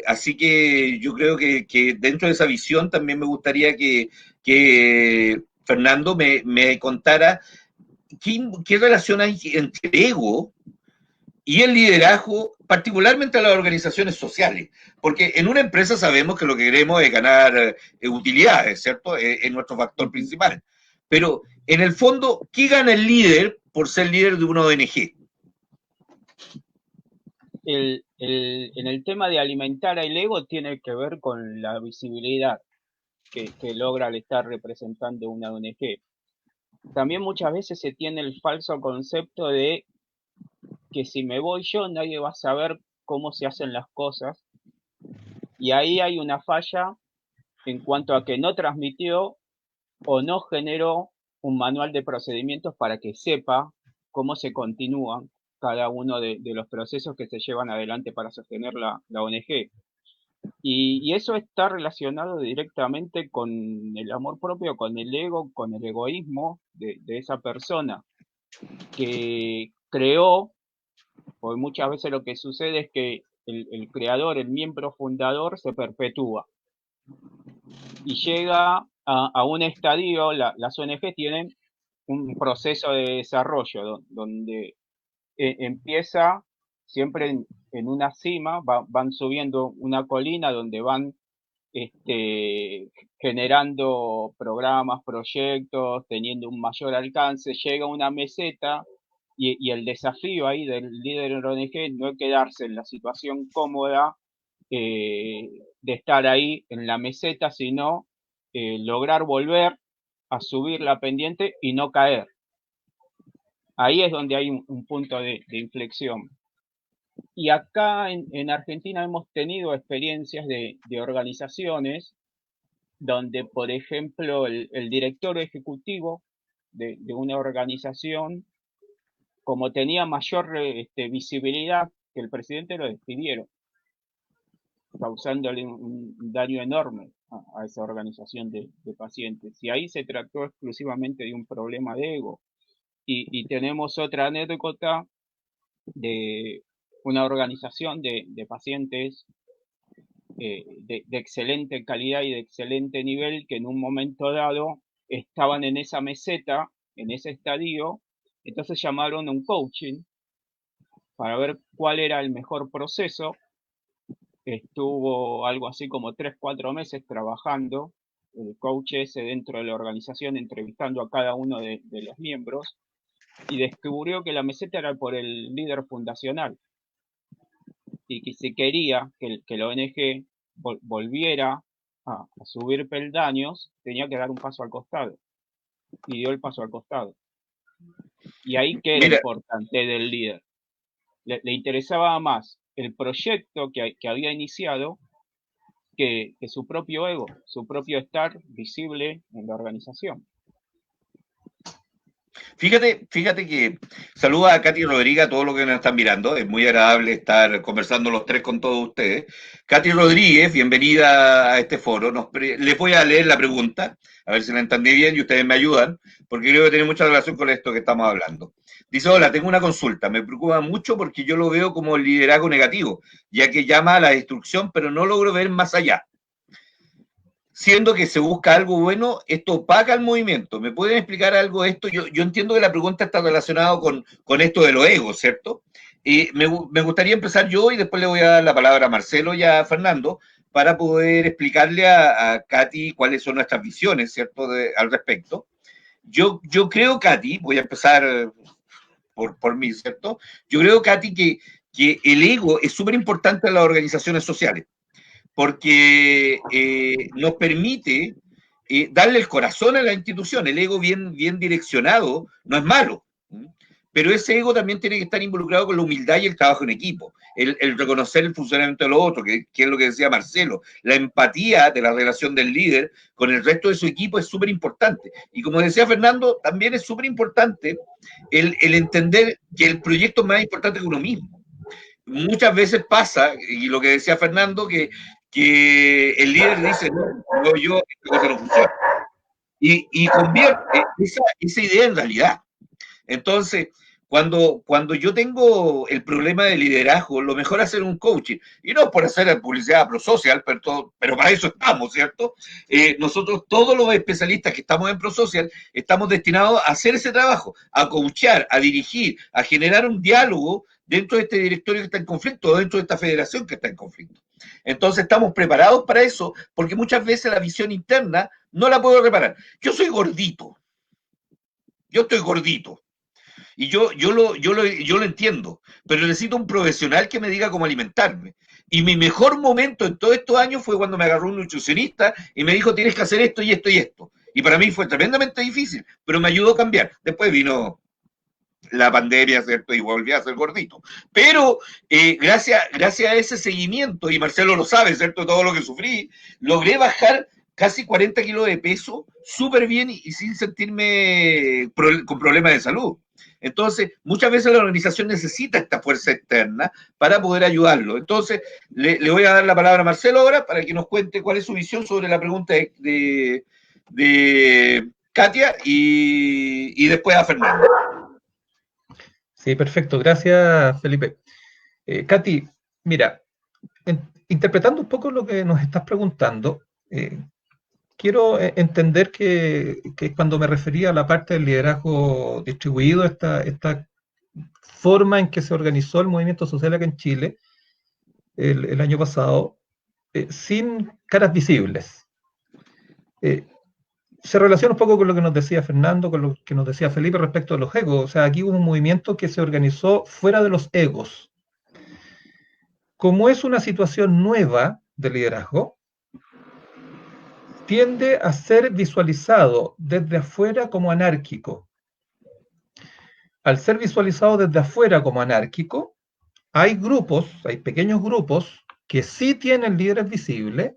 Así que yo creo que dentro de esa visión también me gustaría que Fernando me contara qué relación hay entre el ego y el liderazgo, particularmente a las organizaciones sociales. Porque en una empresa sabemos que lo que queremos es ganar utilidades, ¿cierto? Es nuestro factor principal. Pero en el fondo, ¿qué gana el líder por ser líder de una ONG? En el tema de alimentar el ego tiene que ver con la visibilidad que logra al estar representando una ONG. También muchas veces se tiene el falso concepto de que si me voy yo nadie va a saber cómo se hacen las cosas, y ahí hay una falla en cuanto a que no transmitió o no generó un manual de procedimientos para que sepa cómo se continúan cada uno de los procesos que se llevan adelante para sostener la ONG. Y eso está relacionado directamente con el amor propio, con el ego, con el egoísmo de esa persona que creó, porque muchas veces lo que sucede es que el creador, el miembro fundador, se perpetúa y llega a un estadio. Las ONG tienen un proceso de desarrollo donde empieza siempre en una cima, van subiendo una colina donde van generando programas, proyectos, teniendo un mayor alcance, llega a una meseta y el desafío ahí del líder en ONG no es quedarse en la situación cómoda de estar ahí en la meseta, sino lograr volver a subir la pendiente y no caer. Ahí es donde hay un punto de inflexión. Y acá en Argentina hemos tenido experiencias de organizaciones donde, por ejemplo, el director ejecutivo de una organización, como tenía mayor visibilidad que el presidente, lo despidieron, causándole un daño enorme a esa organización de pacientes. Y ahí se trató exclusivamente de un problema de ego. Y tenemos otra anécdota de una organización de pacientes de excelente calidad y de excelente nivel, que en un momento dado estaban en esa meseta, en ese estadio. Entonces llamaron a un coaching para ver cuál era el mejor proceso. Estuvo algo así como 3-4 meses trabajando el coach ese dentro de la organización, entrevistando a cada uno de los miembros, y descubrió que la meseta era por el líder fundacional, y que si quería que la ONG volviera a subir peldaños, tenía que dar un paso al costado, y dio el paso al costado. Y ahí que era importante del líder. Le interesaba más el proyecto que había iniciado que su propio ego, su propio estar visible en la organización. Fíjate que saluda a Katy Rodríguez, a todos los que nos están mirando. Es muy agradable estar conversando los tres con todos ustedes. Katy Rodríguez, bienvenida a este foro. Les voy a leer la pregunta, a ver si la entendí bien y ustedes me ayudan, porque creo que tiene mucha relación con esto que estamos hablando. Dice: hola, tengo una consulta. Me preocupa mucho porque yo lo veo como liderazgo negativo, ya que llama a la destrucción, pero no logro ver más allá. Siendo que se busca algo bueno, esto opaca el movimiento. ¿Me pueden explicar algo de esto? Yo entiendo que la pregunta está relacionada con esto de los egos, ¿cierto? Me gustaría empezar yo y después le voy a dar la palabra a Marcelo y a Fernando para poder explicarle a Katy cuáles son nuestras visiones, ¿cierto?, al respecto. Yo creo, Katy, voy a empezar por mí, ¿cierto? Yo creo, Katy, que el ego es súper importante en las organizaciones sociales, porque nos permite darle el corazón a la institución. El ego bien direccionado no es malo, pero ese ego también tiene que estar involucrado con la humildad y el trabajo en equipo, el reconocer el funcionamiento de los otros, que es lo que decía Marcelo. La empatía de la relación del líder con el resto de su equipo es súper importante. Y como decía Fernando, también es súper importante el entender que el proyecto es más importante que uno mismo. Muchas veces pasa, y lo que decía Fernando, que el líder dice: no, yo, esta cosa no funciona. Y convierte esa idea en realidad. Entonces, cuando yo tengo el problema de liderazgo, lo mejor es hacer un coaching. Y no por hacer publicidad ProSocial, pero para eso estamos, ¿cierto? Nosotros, todos los especialistas que estamos en ProSocial, estamos destinados a hacer ese trabajo, a coachar, a dirigir, a generar un diálogo dentro de este directorio que está en conflicto, o dentro de esta federación que está en conflicto. Entonces estamos preparados para eso, porque muchas veces la visión interna no la puedo reparar. Yo soy gordito. Yo estoy gordito. Y yo lo entiendo, pero necesito un profesional que me diga cómo alimentarme. Y mi mejor momento en todos estos años fue cuando me agarró un nutricionista y me dijo: tienes que hacer esto y esto y esto. Y para mí fue tremendamente difícil, pero me ayudó a cambiar. Después vino la pandemia, ¿cierto? Y volví a ser gordito. Pero gracias a ese seguimiento, y Marcelo lo sabe, ¿cierto?, todo lo que sufrí, logré bajar casi 40 kilos de peso súper bien y sin sentirme con problemas de salud. Entonces, muchas veces la organización necesita esta fuerza externa para poder ayudarlo. Entonces, le voy a dar la palabra a Marcelo ahora para que nos cuente cuál es su visión sobre la pregunta de Katia y después a Fernando. Sí, perfecto. Gracias, Felipe. Katy, mira, interpretando un poco lo que nos estás preguntando, quiero entender que cuando me refería a la parte del liderazgo distribuido, esta forma en que se organizó el movimiento social acá en Chile el año pasado, sin caras visibles. Se relaciona un poco con lo que nos decía Fernando, con lo que nos decía Felipe respecto a los egos. O sea, aquí hubo un movimiento que se organizó fuera de los egos. Como es una situación nueva de liderazgo, tiende a ser visualizado desde afuera como anárquico. Al ser visualizado desde afuera como anárquico, hay grupos, hay pequeños grupos que sí tienen líderes visibles,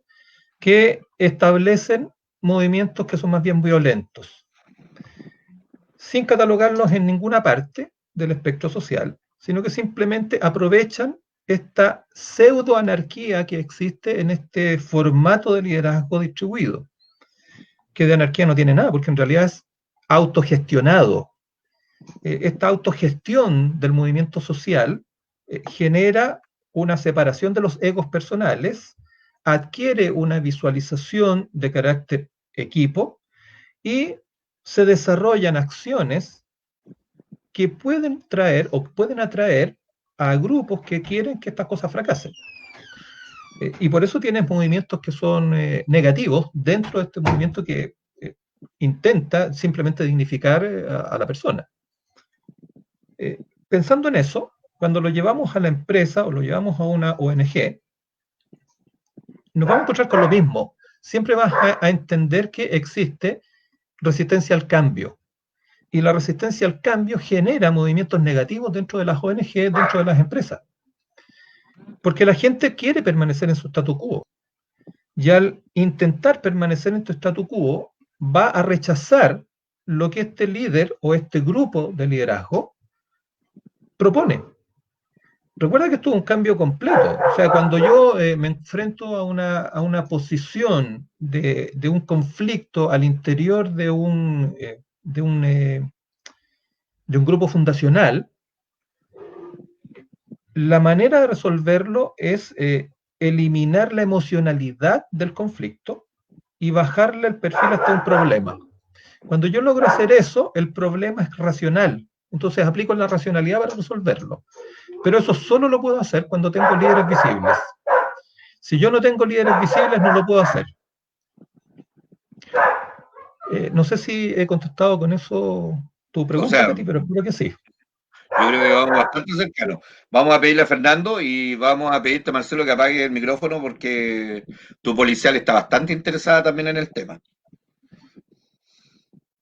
que establecen movimientos que son más bien violentos, sin catalogarlos en ninguna parte del espectro social, sino que simplemente aprovechan esta pseudoanarquía que existe en este formato de liderazgo distribuido, que de anarquía no tiene nada, porque en realidad es autogestionado. Esta autogestión del movimiento social genera una separación de los egos personales, adquiere una visualización de carácter equipo y se desarrollan acciones que pueden traer o pueden atraer a grupos que quieren que estas cosas fracasen. Y por eso tienes movimientos que son negativos dentro de este movimiento que intenta simplemente dignificar a la persona. Pensando en eso, cuando lo llevamos a la empresa o lo llevamos a una ONG, nos vamos a encontrar con lo mismo. Siempre vas a entender que existe resistencia al cambio. Y la resistencia al cambio genera movimientos negativos dentro de las ONG, dentro de las empresas. Porque la gente quiere permanecer en su statu quo. Y al intentar permanecer en tu statu quo, va a rechazar lo que este líder o este grupo de liderazgo propone. Recuerda que esto es un cambio completo. O sea, cuando yo me enfrento a una posición de un conflicto al interior de un grupo fundacional, la manera de resolverlo es eliminar la emocionalidad del conflicto y bajarle el perfil hasta un problema. Cuando yo logro hacer eso, el problema es racional. Entonces aplico la racionalidad para resolverlo. Pero eso solo lo puedo hacer cuando tengo líderes visibles. Si yo no tengo líderes visibles, no lo puedo hacer. No sé si he contestado con eso tu pregunta, Katy, pero espero que sí. Yo creo que vamos bastante cercanos. Vamos a pedirle a Fernando y vamos a pedirte, Marcelo, que apague el micrófono porque tu policial está bastante interesada también en el tema.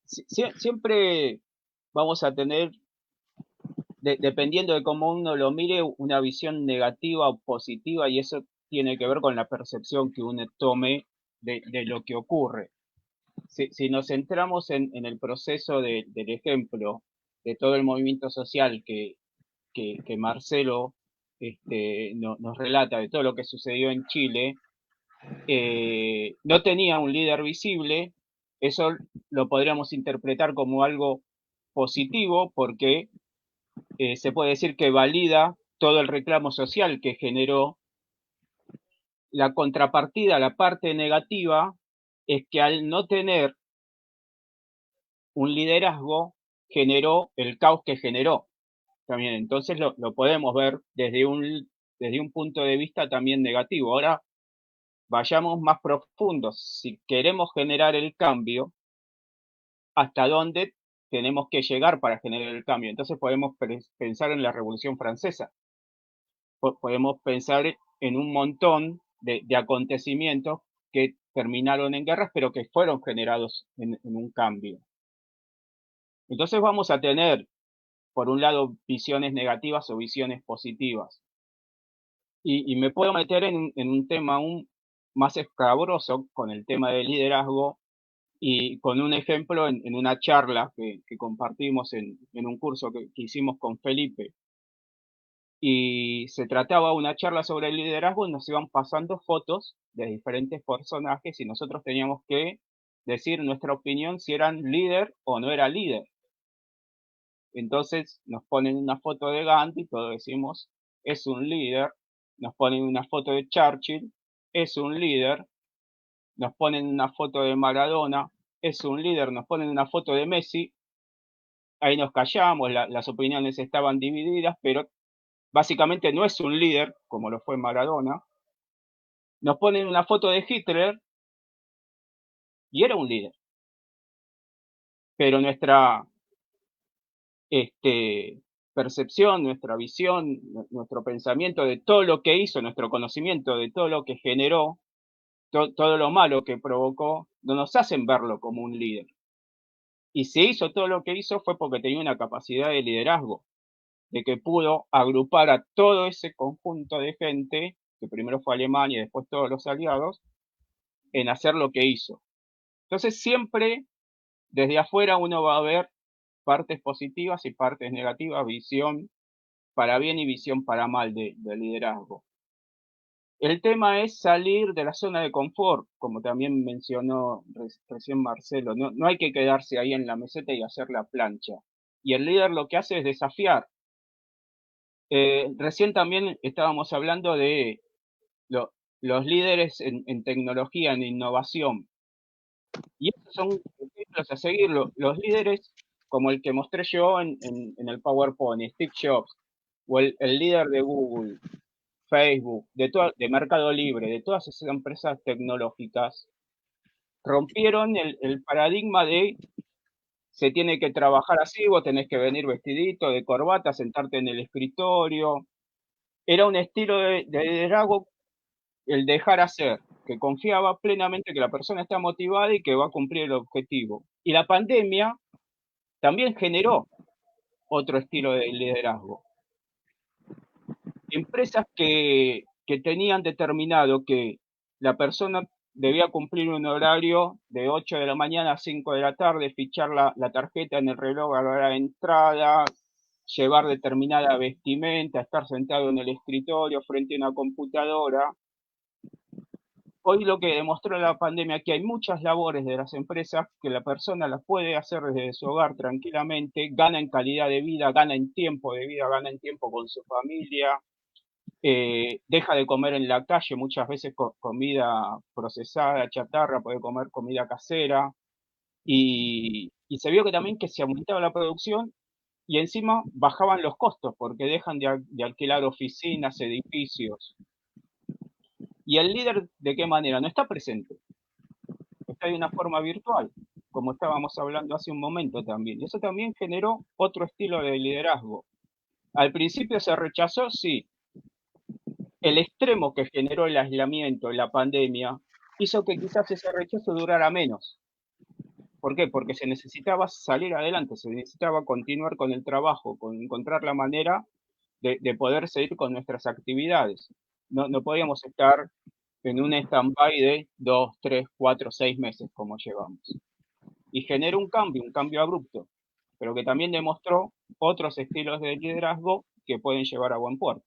Siempre vamos a tener, dependiendo de cómo uno lo mire, una visión negativa o positiva, y eso tiene que ver con la percepción que uno tome de lo que ocurre. Si nos centramos en el proceso del ejemplo de todo el movimiento social que Marcelo nos relata, de todo lo que sucedió en Chile, no tenía un líder visible. Eso lo podríamos interpretar como algo positivo porque se puede decir que valida todo el reclamo social que generó. La contrapartida, la parte negativa, es que al no tener un liderazgo generó el caos que generó también. Entonces lo podemos ver desde un punto de vista también negativo. Ahora vayamos más profundos. Si queremos generar el cambio, ¿hasta dónde tenemos que llegar para generar el cambio? Entonces podemos pensar en la Revolución Francesa. Podemos pensar en un montón de acontecimientos que terminaron en guerras, pero que fueron generados en un cambio. Entonces vamos a tener, por un lado, visiones negativas o visiones positivas. Y me puedo meter en un tema aún más escabroso con el tema del liderazgo y con un ejemplo en una charla que compartimos en un curso que hicimos con Felipe. Y se trataba una charla sobre el liderazgo y nos iban pasando fotos de diferentes personajes y nosotros teníamos que decir nuestra opinión si eran líder o no era líder. Entonces nos ponen una foto de Gandhi, todos decimos, es un líder. Nos ponen una foto de Churchill, es un líder. Nos ponen una foto de Maradona, es un líder. Nos ponen una foto de Messi, ahí nos callamos, las opiniones estaban divididas, pero básicamente no es un líder, como lo fue Maradona. Nos ponen una foto de Hitler, y era un líder. Pero nuestra percepción, nuestra visión, nuestro pensamiento de todo lo que hizo, nuestro conocimiento de todo lo que generó, todo lo malo que provocó, no nos hacen verlo como un líder. Y si hizo todo lo que hizo fue porque tenía una capacidad de liderazgo, de que pudo agrupar a todo ese conjunto de gente, que primero fue Alemania y después todos los aliados, en hacer lo que hizo. Entonces siempre desde afuera uno va a ver partes positivas y partes negativas, visión para bien y visión para mal del liderazgo. El tema es salir de la zona de confort, como también mencionó recién Marcelo. No hay que quedarse ahí en la meseta y hacer la plancha. Y el líder lo que hace es desafiar. Recién también estábamos hablando de los líderes en tecnología, en innovación. Y estos son ejemplos a seguir. Los líderes, como el que mostré yo en el PowerPoint, Steve Jobs, o el líder de Google, Facebook, de Mercado Libre, de todas esas empresas tecnológicas, rompieron el paradigma de se tiene que trabajar así, vos tenés que venir vestidito, de corbata, sentarte en el escritorio. Era un estilo de liderazgo, el dejar hacer, que confiaba plenamente que la persona está motivada y que va a cumplir el objetivo. Y la pandemia también generó otro estilo de liderazgo. Empresas que tenían determinado que la persona debía cumplir un horario de 8 de la mañana a 5 de la tarde, fichar la tarjeta en el reloj a la hora de entrada, llevar determinada vestimenta, estar sentado en el escritorio frente a una computadora. Hoy lo que demostró la pandemia es que hay muchas labores de las empresas que la persona las puede hacer desde su hogar tranquilamente, gana en calidad de vida, gana en tiempo de vida, gana en tiempo con su familia, deja de comer en la calle, muchas veces comida procesada, chatarra, puede comer comida casera, y se vio que también que se aumentaba la producción y encima bajaban los costos porque dejan de alquilar oficinas, edificios. ¿Y el líder de qué manera? No está presente, está de una forma virtual, como estábamos hablando hace un momento también. Y eso también generó otro estilo de liderazgo. Al principio se rechazó, sí. El extremo que generó el aislamiento, la pandemia, hizo que quizás ese rechazo durara menos. ¿Por qué? Porque se necesitaba salir adelante, se necesitaba continuar con el trabajo, con encontrar la manera de poder seguir con nuestras actividades. No podíamos estar en un stand-by de 2, 3, 4, 6 meses como llevamos. Y generó un cambio abrupto, pero que también demostró otros estilos de liderazgo que pueden llevar a buen puerto.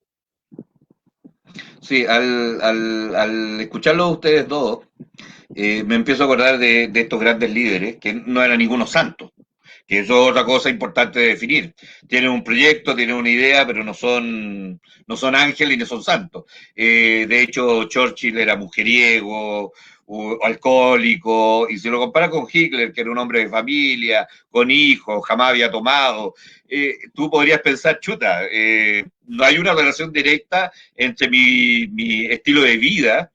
Sí, al escucharlo a ustedes dos, me empiezo a acordar de estos grandes líderes, que no eran ninguno santos, que eso es otra cosa importante de definir. Tienen un proyecto, tienen una idea, pero no son ángeles ni son santos. De hecho, Churchill era mujeriego, alcohólico, y si lo compara con Hitler, que era un hombre de familia, con hijos, jamás había tomado, tú podrías pensar, chuta, no hay una relación directa entre mi estilo de vida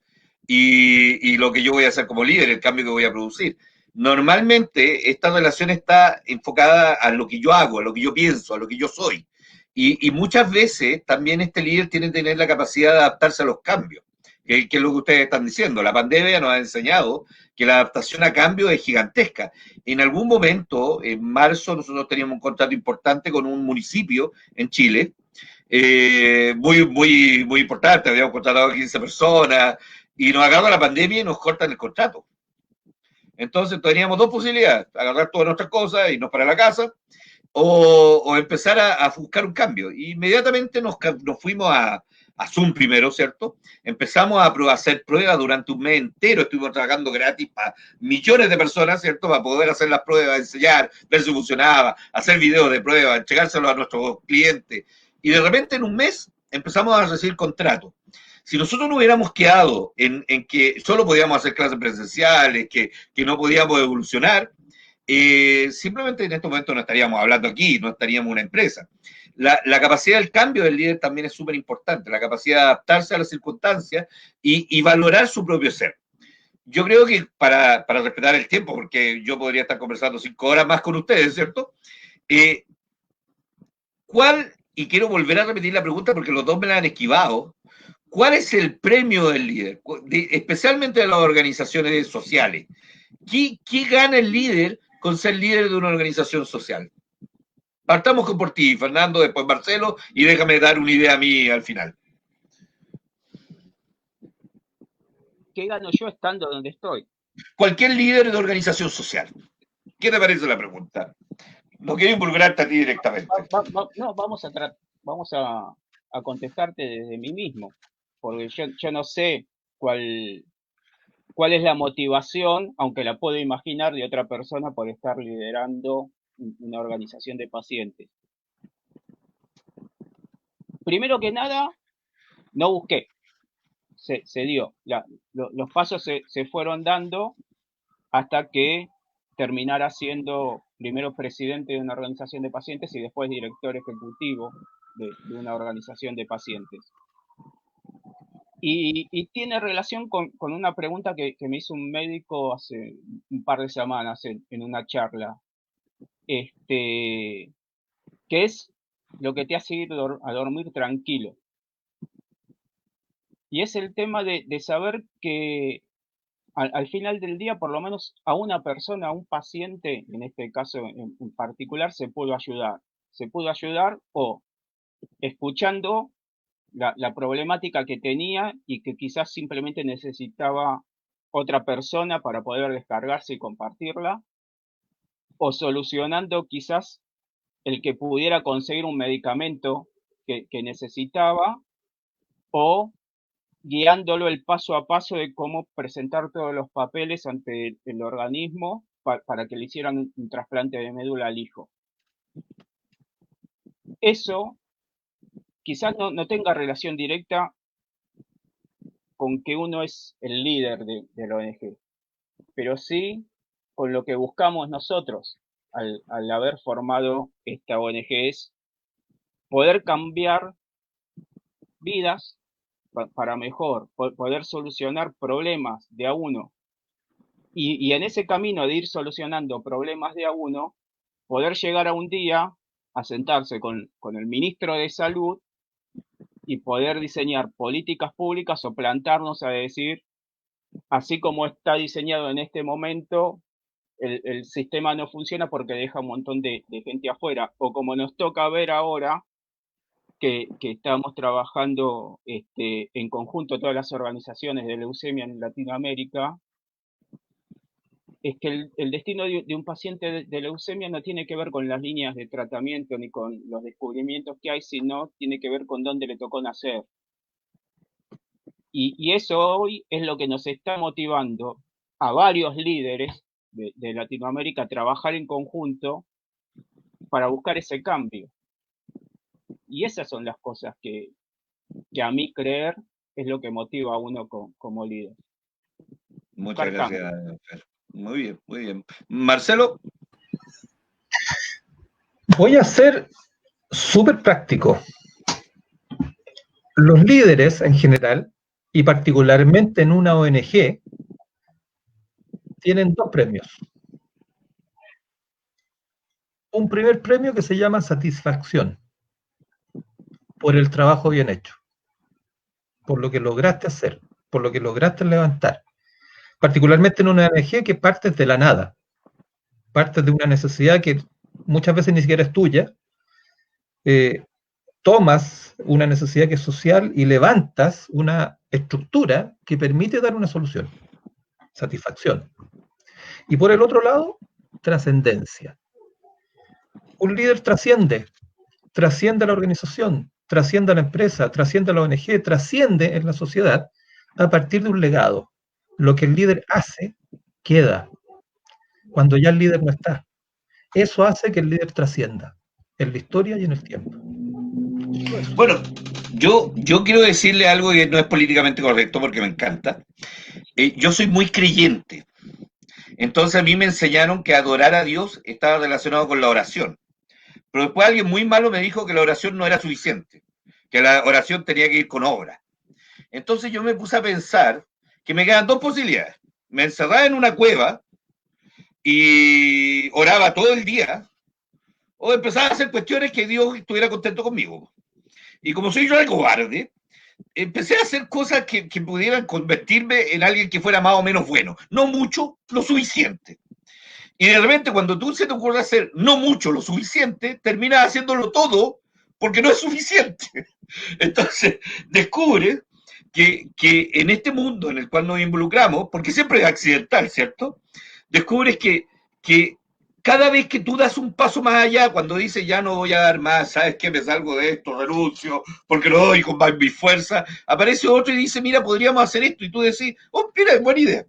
y lo que yo voy a hacer como líder, el cambio que voy a producir. Normalmente esta relación está enfocada a lo que yo hago, a lo que yo pienso, a lo que yo soy. Y muchas veces también este líder tiene que tener la capacidad de adaptarse a los cambios, que es lo que ustedes están diciendo. La pandemia nos ha enseñado que la adaptación a cambio es gigantesca. En algún momento, en marzo, nosotros teníamos un contrato importante con un municipio en Chile, muy importante, habíamos contratado a 15 personas, y nos agarra la pandemia y nos cortan el contrato. Entonces teníamos dos posibilidades, agarrar todas nuestras cosas, irnos para la casa, o empezar a buscar un cambio. Y inmediatamente nos fuimos a Zoom primero, ¿cierto? Empezamos a hacer pruebas durante un mes entero, estuvimos trabajando gratis para millones de personas, ¿cierto? Para poder hacer las pruebas, enseñar, ver si funcionaba, hacer videos de pruebas, entregárselos a nuestros clientes. Y de repente en un mes empezamos a recibir contratos. Si nosotros no hubiéramos quedado en que solo podíamos hacer clases presenciales, que no podíamos evolucionar, simplemente en este momento no estaríamos hablando aquí, no estaríamos una empresa. La capacidad del cambio del líder también es súper importante, la capacidad de adaptarse a las circunstancias y valorar su propio ser. yo creo que para respetar el tiempo, porque yo podría estar conversando 5 horas más con ustedes, ¿cierto? ¿Cuál, y quiero volver a repetir la pregunta porque los dos me la han esquivado, cuál es el premio del líder, especialmente de las organizaciones sociales? ¿Qué gana el líder con ser líder de una organización social? Partamos por ti, Fernando, después Marcelo, y déjame dar una idea a mí al final. ¿Qué gano yo estando donde estoy? Cualquier líder de organización social. ¿Qué te parece la pregunta? No quiero involucrarte a ti directamente. No, vamos a contestarte desde mí mismo, porque yo no sé cuál es la motivación, aunque la puedo imaginar, de otra persona por estar liderando una organización de pacientes. Primero que nada, no busqué, se dio. Los pasos se fueron dando hasta que terminara siendo primero presidente de una organización de pacientes y después director ejecutivo de una organización de pacientes. Y tiene relación con una pregunta que me hizo un médico hace un par de semanas en una charla, que es lo que te hace ir a dormir tranquilo. Y es el tema de saber que al final del día, por lo menos a una persona, a un paciente, en este caso en particular, se pudo ayudar. Se pudo ayudar o escuchando la problemática que tenía y que quizás simplemente necesitaba otra persona para poder descargarse y compartirla, o solucionando quizás el que pudiera conseguir un medicamento que necesitaba, o guiándolo el paso a paso de cómo presentar todos los papeles ante el organismo para que le hicieran un trasplante de médula al hijo. Eso quizás no tenga relación directa con que uno es el líder de la ONG, pero sí con lo que buscamos nosotros al haber formado esta ONG, es poder cambiar vidas para mejor, poder solucionar problemas de a uno. Y en ese camino de ir solucionando problemas de a uno, poder llegar a un día a sentarse con el ministro de Salud y poder diseñar políticas públicas o plantarnos a decir, así como está diseñado en este momento, el sistema no funciona porque deja un montón de gente afuera, o como nos toca ver ahora, que estamos trabajando en conjunto todas las organizaciones de leucemia en Latinoamérica, es que el destino de un paciente de leucemia no tiene que ver con las líneas de tratamiento ni con los descubrimientos que hay, sino tiene que ver con dónde le tocó nacer. Y eso hoy es lo que nos está motivando a varios líderes de Latinoamérica a trabajar en conjunto para buscar ese cambio. Y esas son las cosas que a mí creer es lo que motiva a uno como líder. Muchas gracias, Fer. Muy bien, muy bien. Marcelo. Voy a ser súper práctico. Los líderes en general, y particularmente en una ONG, tienen dos premios. Un primer premio que se llama satisfacción por el trabajo bien hecho, por lo que lograste hacer, por lo que lograste levantar. Particularmente en una ONG que partes de la nada, partes de una necesidad que muchas veces ni siquiera es tuya, tomas una necesidad que es social y levantas una estructura que permite dar una solución, satisfacción. Y por el otro lado, trascendencia. Un líder trasciende a la organización, trasciende a la empresa, trasciende a la ONG, trasciende en la sociedad a partir de un legado. Lo que el líder hace, queda, cuando ya el líder no está. Eso hace que el líder trascienda en la historia y en el tiempo. Bueno, yo quiero decirle algo que no es políticamente correcto porque me encanta. Yo soy muy creyente. Entonces a mí me enseñaron que adorar a Dios estaba relacionado con la oración. Pero después alguien muy malo me dijo que la oración no era suficiente, que la oración tenía que ir con obra. Entonces yo me puse a pensar que me quedan dos posibilidades. me encerraba en una cueva y oraba todo el día, o empezaba a hacer cuestiones que Dios estuviera contento conmigo. Y como soy yo el cobarde, empecé a hacer cosas que pudieran convertirme en alguien que fuera más o menos bueno. No mucho, lo suficiente. Y de repente, cuando tú se te ocurre hacer no mucho, lo suficiente, terminas haciéndolo todo porque no es suficiente. Entonces, descubre que en este mundo en el cual nos involucramos, porque siempre es accidental, ¿cierto? Descubres que cada vez que tú das un paso más allá, cuando dices ya no voy a dar más, ¿sabes qué? Me salgo de esto, renuncio, porque lo doy con más mi fuerza, aparece otro y dice, mira, podríamos hacer esto, y tú decís, oh, mira, es buena idea,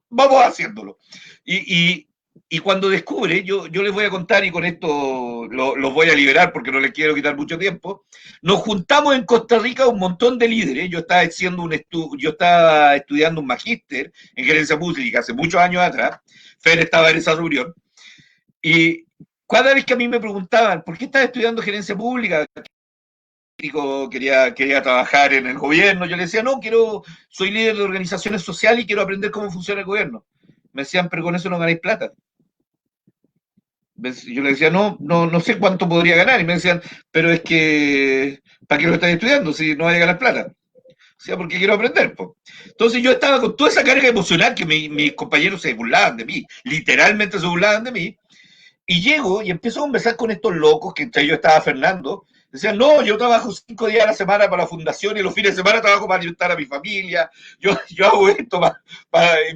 vamos haciéndolo. Y, y cuando descubre, yo les voy a contar y con esto los voy a liberar porque no les quiero quitar mucho tiempo, nos juntamos en Costa Rica un montón de líderes, yo estaba estudiando un magíster en gerencia pública hace muchos años atrás, Fer estaba en esa reunión, y cada vez que a mí me preguntaban, ¿por qué estás estudiando gerencia pública? Quería trabajar en el gobierno, yo le decía, no, soy líder de organizaciones sociales y quiero aprender cómo funciona el gobierno. Me decían, pero con eso no ganáis plata. Yo le decía, no sé cuánto podría ganar. Y me decían, pero es que, ¿para qué lo estás estudiando si no vas a ganar plata? O sea, porque quiero aprender. Po. Entonces yo estaba con toda esa carga emocional que mis compañeros se burlaban de mí, literalmente se burlaban de mí, y llego y empiezo a conversar con estos locos, que entre ellos estaba Fernando. Decían, no, yo trabajo 5 días a la semana para la fundación y los fines de semana trabajo para alimentar a mi familia. Yo hago esto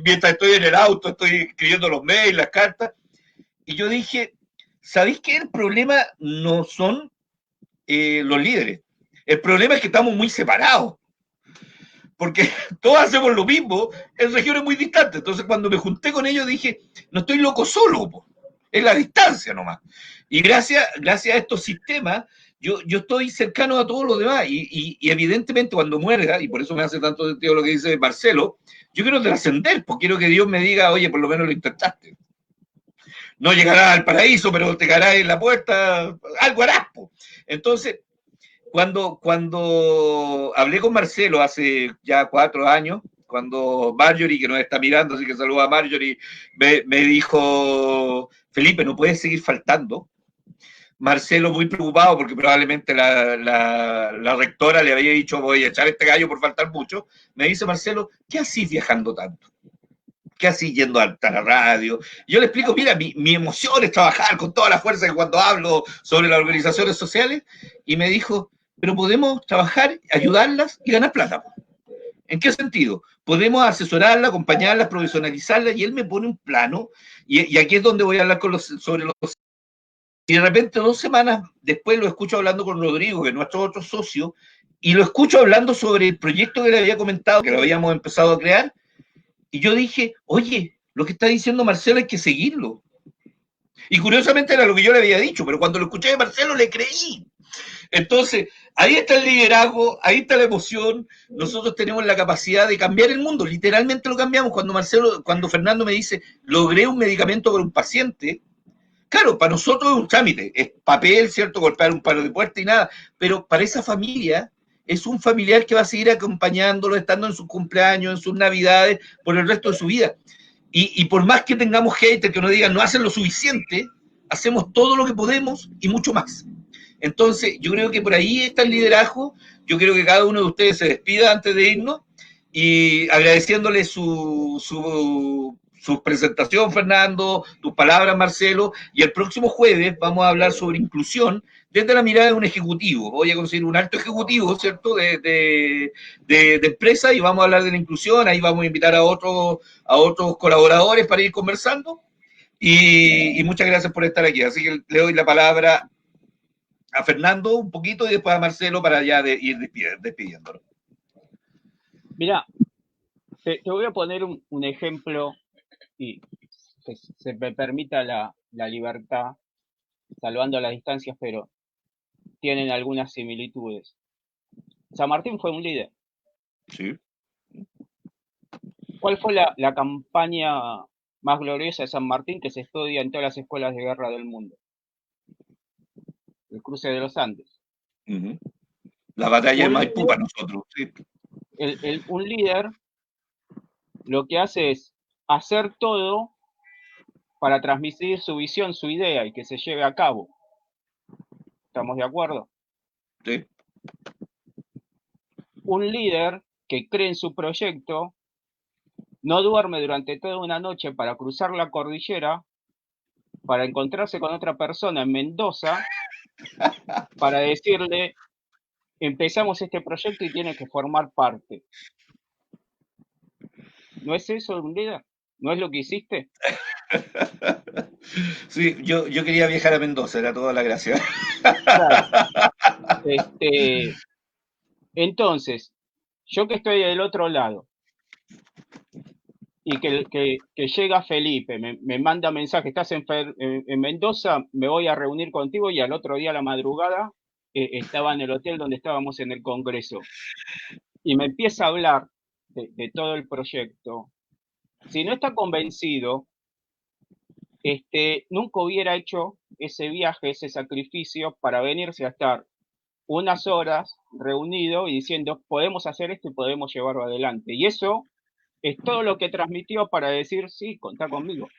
mientras estoy en el auto, estoy escribiendo los mails, las cartas. Y yo dije, ¿sabéis qué? El problema no son los líderes. El problema es que estamos muy separados. Porque todos hacemos lo mismo en regiones muy distantes. Entonces, cuando me junté con ellos, dije, no estoy loco solo, po. Es la distancia nomás. Y gracias a estos sistemas, yo estoy cercano a todos los demás. Y evidentemente, cuando muera, y por eso me hace tanto sentido lo que dice Marcelo, yo quiero trascender, porque quiero que Dios me diga, oye, por lo menos lo intentaste. No llegarás al paraíso, pero te caerás en la puerta, algo harás. Po. Entonces, cuando hablé con Marcelo hace ya 4 años, cuando Marjorie, que nos está mirando, así que saluda a Marjorie, me dijo, Felipe, no puedes seguir faltando. Marcelo muy preocupado porque probablemente la rectora le había dicho, voy a echar este gallo por faltar mucho. Me dice Marcelo, ¿qué hacís viajando tanto? ¿Qué así yendo a la radio? Yo le explico, mira, mi emoción es trabajar con toda la fuerza que cuando hablo sobre las organizaciones sociales, y me dijo, pero podemos trabajar, ayudarlas y ganar plata. ¿En qué sentido? Podemos asesorarlas, acompañarlas, profesionalizarlas, y él me pone un plano, y aquí es donde voy a hablar sobre los... Y de repente 2 semanas después lo escucho hablando con Rodrigo, que es nuestro otro socio, y lo escucho hablando sobre el proyecto que le había comentado, que lo habíamos empezado a crear, y yo dije, oye, lo que está diciendo Marcelo hay que seguirlo. Y curiosamente era lo que yo le había dicho, pero cuando lo escuché de Marcelo le creí. Entonces, ahí está el liderazgo, ahí está la emoción. Nosotros tenemos la capacidad de cambiar el mundo, literalmente lo cambiamos. Cuando Fernando me dice, logré un medicamento para un paciente, claro, para nosotros es un trámite, es papel, ¿cierto? Golpear un palo de puerta y nada, pero para esa familia es un familiar que va a seguir acompañándolo, estando en sus cumpleaños, en sus navidades, por el resto de su vida. Y por más que tengamos haters que nos digan no hacen lo suficiente, hacemos todo lo que podemos y mucho más. Entonces, yo creo que por ahí está el liderazgo. Yo creo que cada uno de ustedes se despida antes de irnos y agradeciéndole su presentación, Fernando, tus palabras, Marcelo, y el próximo jueves vamos a hablar sobre inclusión desde la mirada de un ejecutivo. Voy a conseguir un alto ejecutivo, ¿cierto?, de empresa, y vamos a hablar de la inclusión. Ahí vamos a invitar a otros colaboradores para ir conversando. Y muchas gracias por estar aquí. Así que le doy la palabra a Fernando un poquito y después a Marcelo para ya ir despidiéndolo. Mira, te voy a poner un ejemplo y que se me permita la libertad, salvando las distancias, pero tienen algunas similitudes. San Martín fue un líder. Sí. ¿Cuál fue la campaña más gloriosa de San Martín que se estudia en todas las escuelas de guerra del mundo? El cruce de los Andes. Uh-huh. La batalla de Maipú para nosotros. Sí. Un líder lo que hace es hacer todo para transmitir su visión, su idea y que se lleve a cabo. ¿Estamos de acuerdo? Sí. Un líder que cree en su proyecto no duerme durante toda una noche para cruzar la cordillera, para encontrarse con otra persona en Mendoza, para decirle, empezamos este proyecto y tiene que formar parte. ¿No es eso un líder? ¿No es lo que hiciste? Sí, yo quería viajar a Mendoza, era toda la gracia. Claro. Entonces, yo que estoy del otro lado y que llega Felipe, me manda mensaje, estás en Mendoza, me voy a reunir contigo, y al otro día a la madrugada estaba en el hotel donde estábamos en el Congreso. Y me empieza a hablar de todo el proyecto. Si no está convencido, nunca hubiera hecho ese viaje, ese sacrificio para venirse a estar unas horas reunido y diciendo, podemos hacer esto y podemos llevarlo adelante. Y eso es todo lo que transmitió para decir, sí, contá conmigo.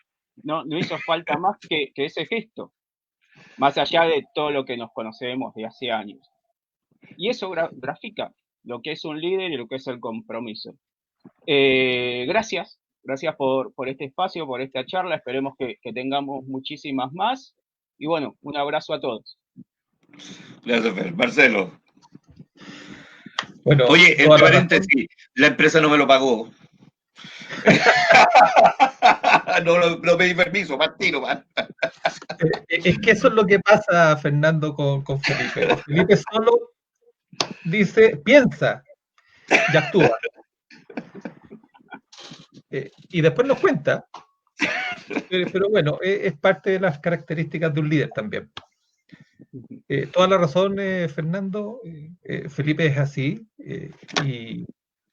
No hizo falta más que ese gesto, más allá de todo lo que nos conocemos de hace años. Y eso grafica lo que es un líder y lo que es el compromiso. Gracias por este espacio, por esta charla. Esperemos que tengamos muchísimas más. Y bueno, un abrazo a todos. Gracias, Fer. Marcelo. Bueno, oye, entre paréntesis, la empresa no me lo pagó. no pedí permiso, más tiro, man. Es que eso es lo que pasa, Fernando, con Felipe. Felipe solo dice, piensa y actúa. Y después nos cuenta. Pero bueno, es parte de las características de un líder también. Toda la razón, Fernando. Felipe es así.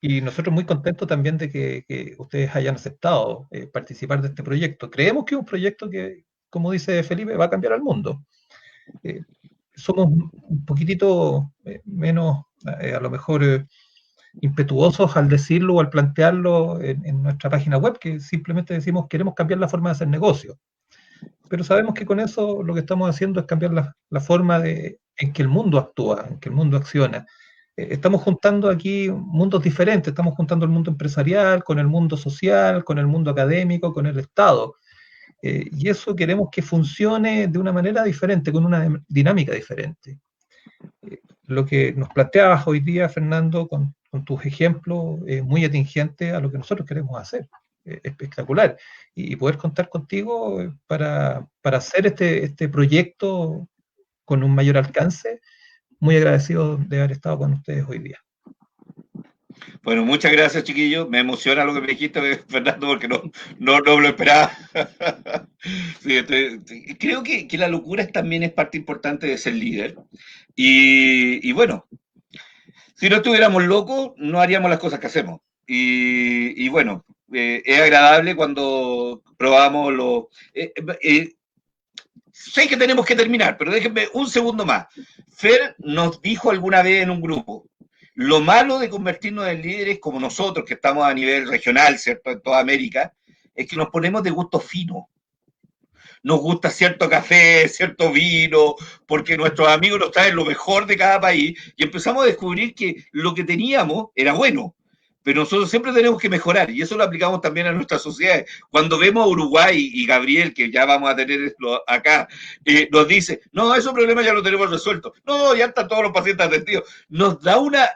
Y nosotros muy contentos también de que ustedes hayan aceptado participar de este proyecto. Creemos que es un proyecto que, como dice Felipe, va a cambiar al mundo. Somos un poquitito menos, a lo mejor, impetuosos al decirlo o al plantearlo en nuestra página web, que simplemente decimos queremos cambiar la forma de hacer negocio. Pero sabemos que con eso lo que estamos haciendo es cambiar la forma en que el mundo actúa, en que el mundo acciona. Estamos juntando aquí mundos diferentes, estamos juntando el mundo empresarial con el mundo social, con el mundo académico, con el Estado. Y eso queremos que funcione de una manera diferente, con una dinámica diferente. Lo que nos planteabas hoy día, Fernando, con tus ejemplos, es muy atingente a lo que nosotros queremos hacer. Espectacular. Y poder contar contigo para hacer este proyecto con un mayor alcance. Muy agradecido de haber estado con ustedes hoy día. Bueno, muchas gracias, chiquillos. Me emociona lo que me dijiste, Fernando, porque no me lo esperaba. Sí, creo que la locura también es parte importante de ser líder. Y bueno, si no estuviéramos locos, no haríamos las cosas que hacemos. Y bueno, es agradable cuando probamos los... sé que tenemos que terminar, pero déjenme un segundo más. Fer nos dijo alguna vez en un grupo, lo malo de convertirnos en líderes como nosotros, que estamos a nivel regional, ¿cierto?, en toda América, es que nos ponemos de gusto fino. Nos gusta cierto café, cierto vino, porque nuestros amigos nos traen lo mejor de cada país y empezamos a descubrir que lo que teníamos era bueno, pero nosotros siempre tenemos que mejorar y eso lo aplicamos también a nuestras sociedades. Cuando vemos a Uruguay y Gabriel, que ya vamos a tenerlo acá, nos dice, no, esos problemas ya los tenemos resueltos. No, ya están todos los pacientes atendidos. Nos da una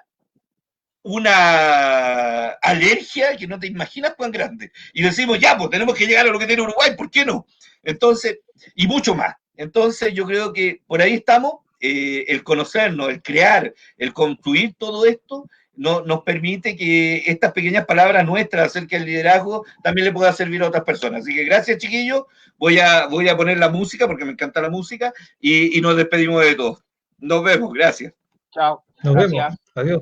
alergia que no te imaginas cuán grande. Y decimos, ya, pues tenemos que llegar a lo que tiene Uruguay, ¿por qué no? Entonces, y mucho más. Entonces, yo creo que por ahí estamos, el conocernos, el crear, el construir todo esto, nos permite que estas pequeñas palabras nuestras acerca del liderazgo también le pueda servir a otras personas. Así que gracias, chiquillos. Voy a poner la música, porque me encanta la música, y nos despedimos de todos. Nos vemos, gracias. Chao. Nos vemos. Adiós.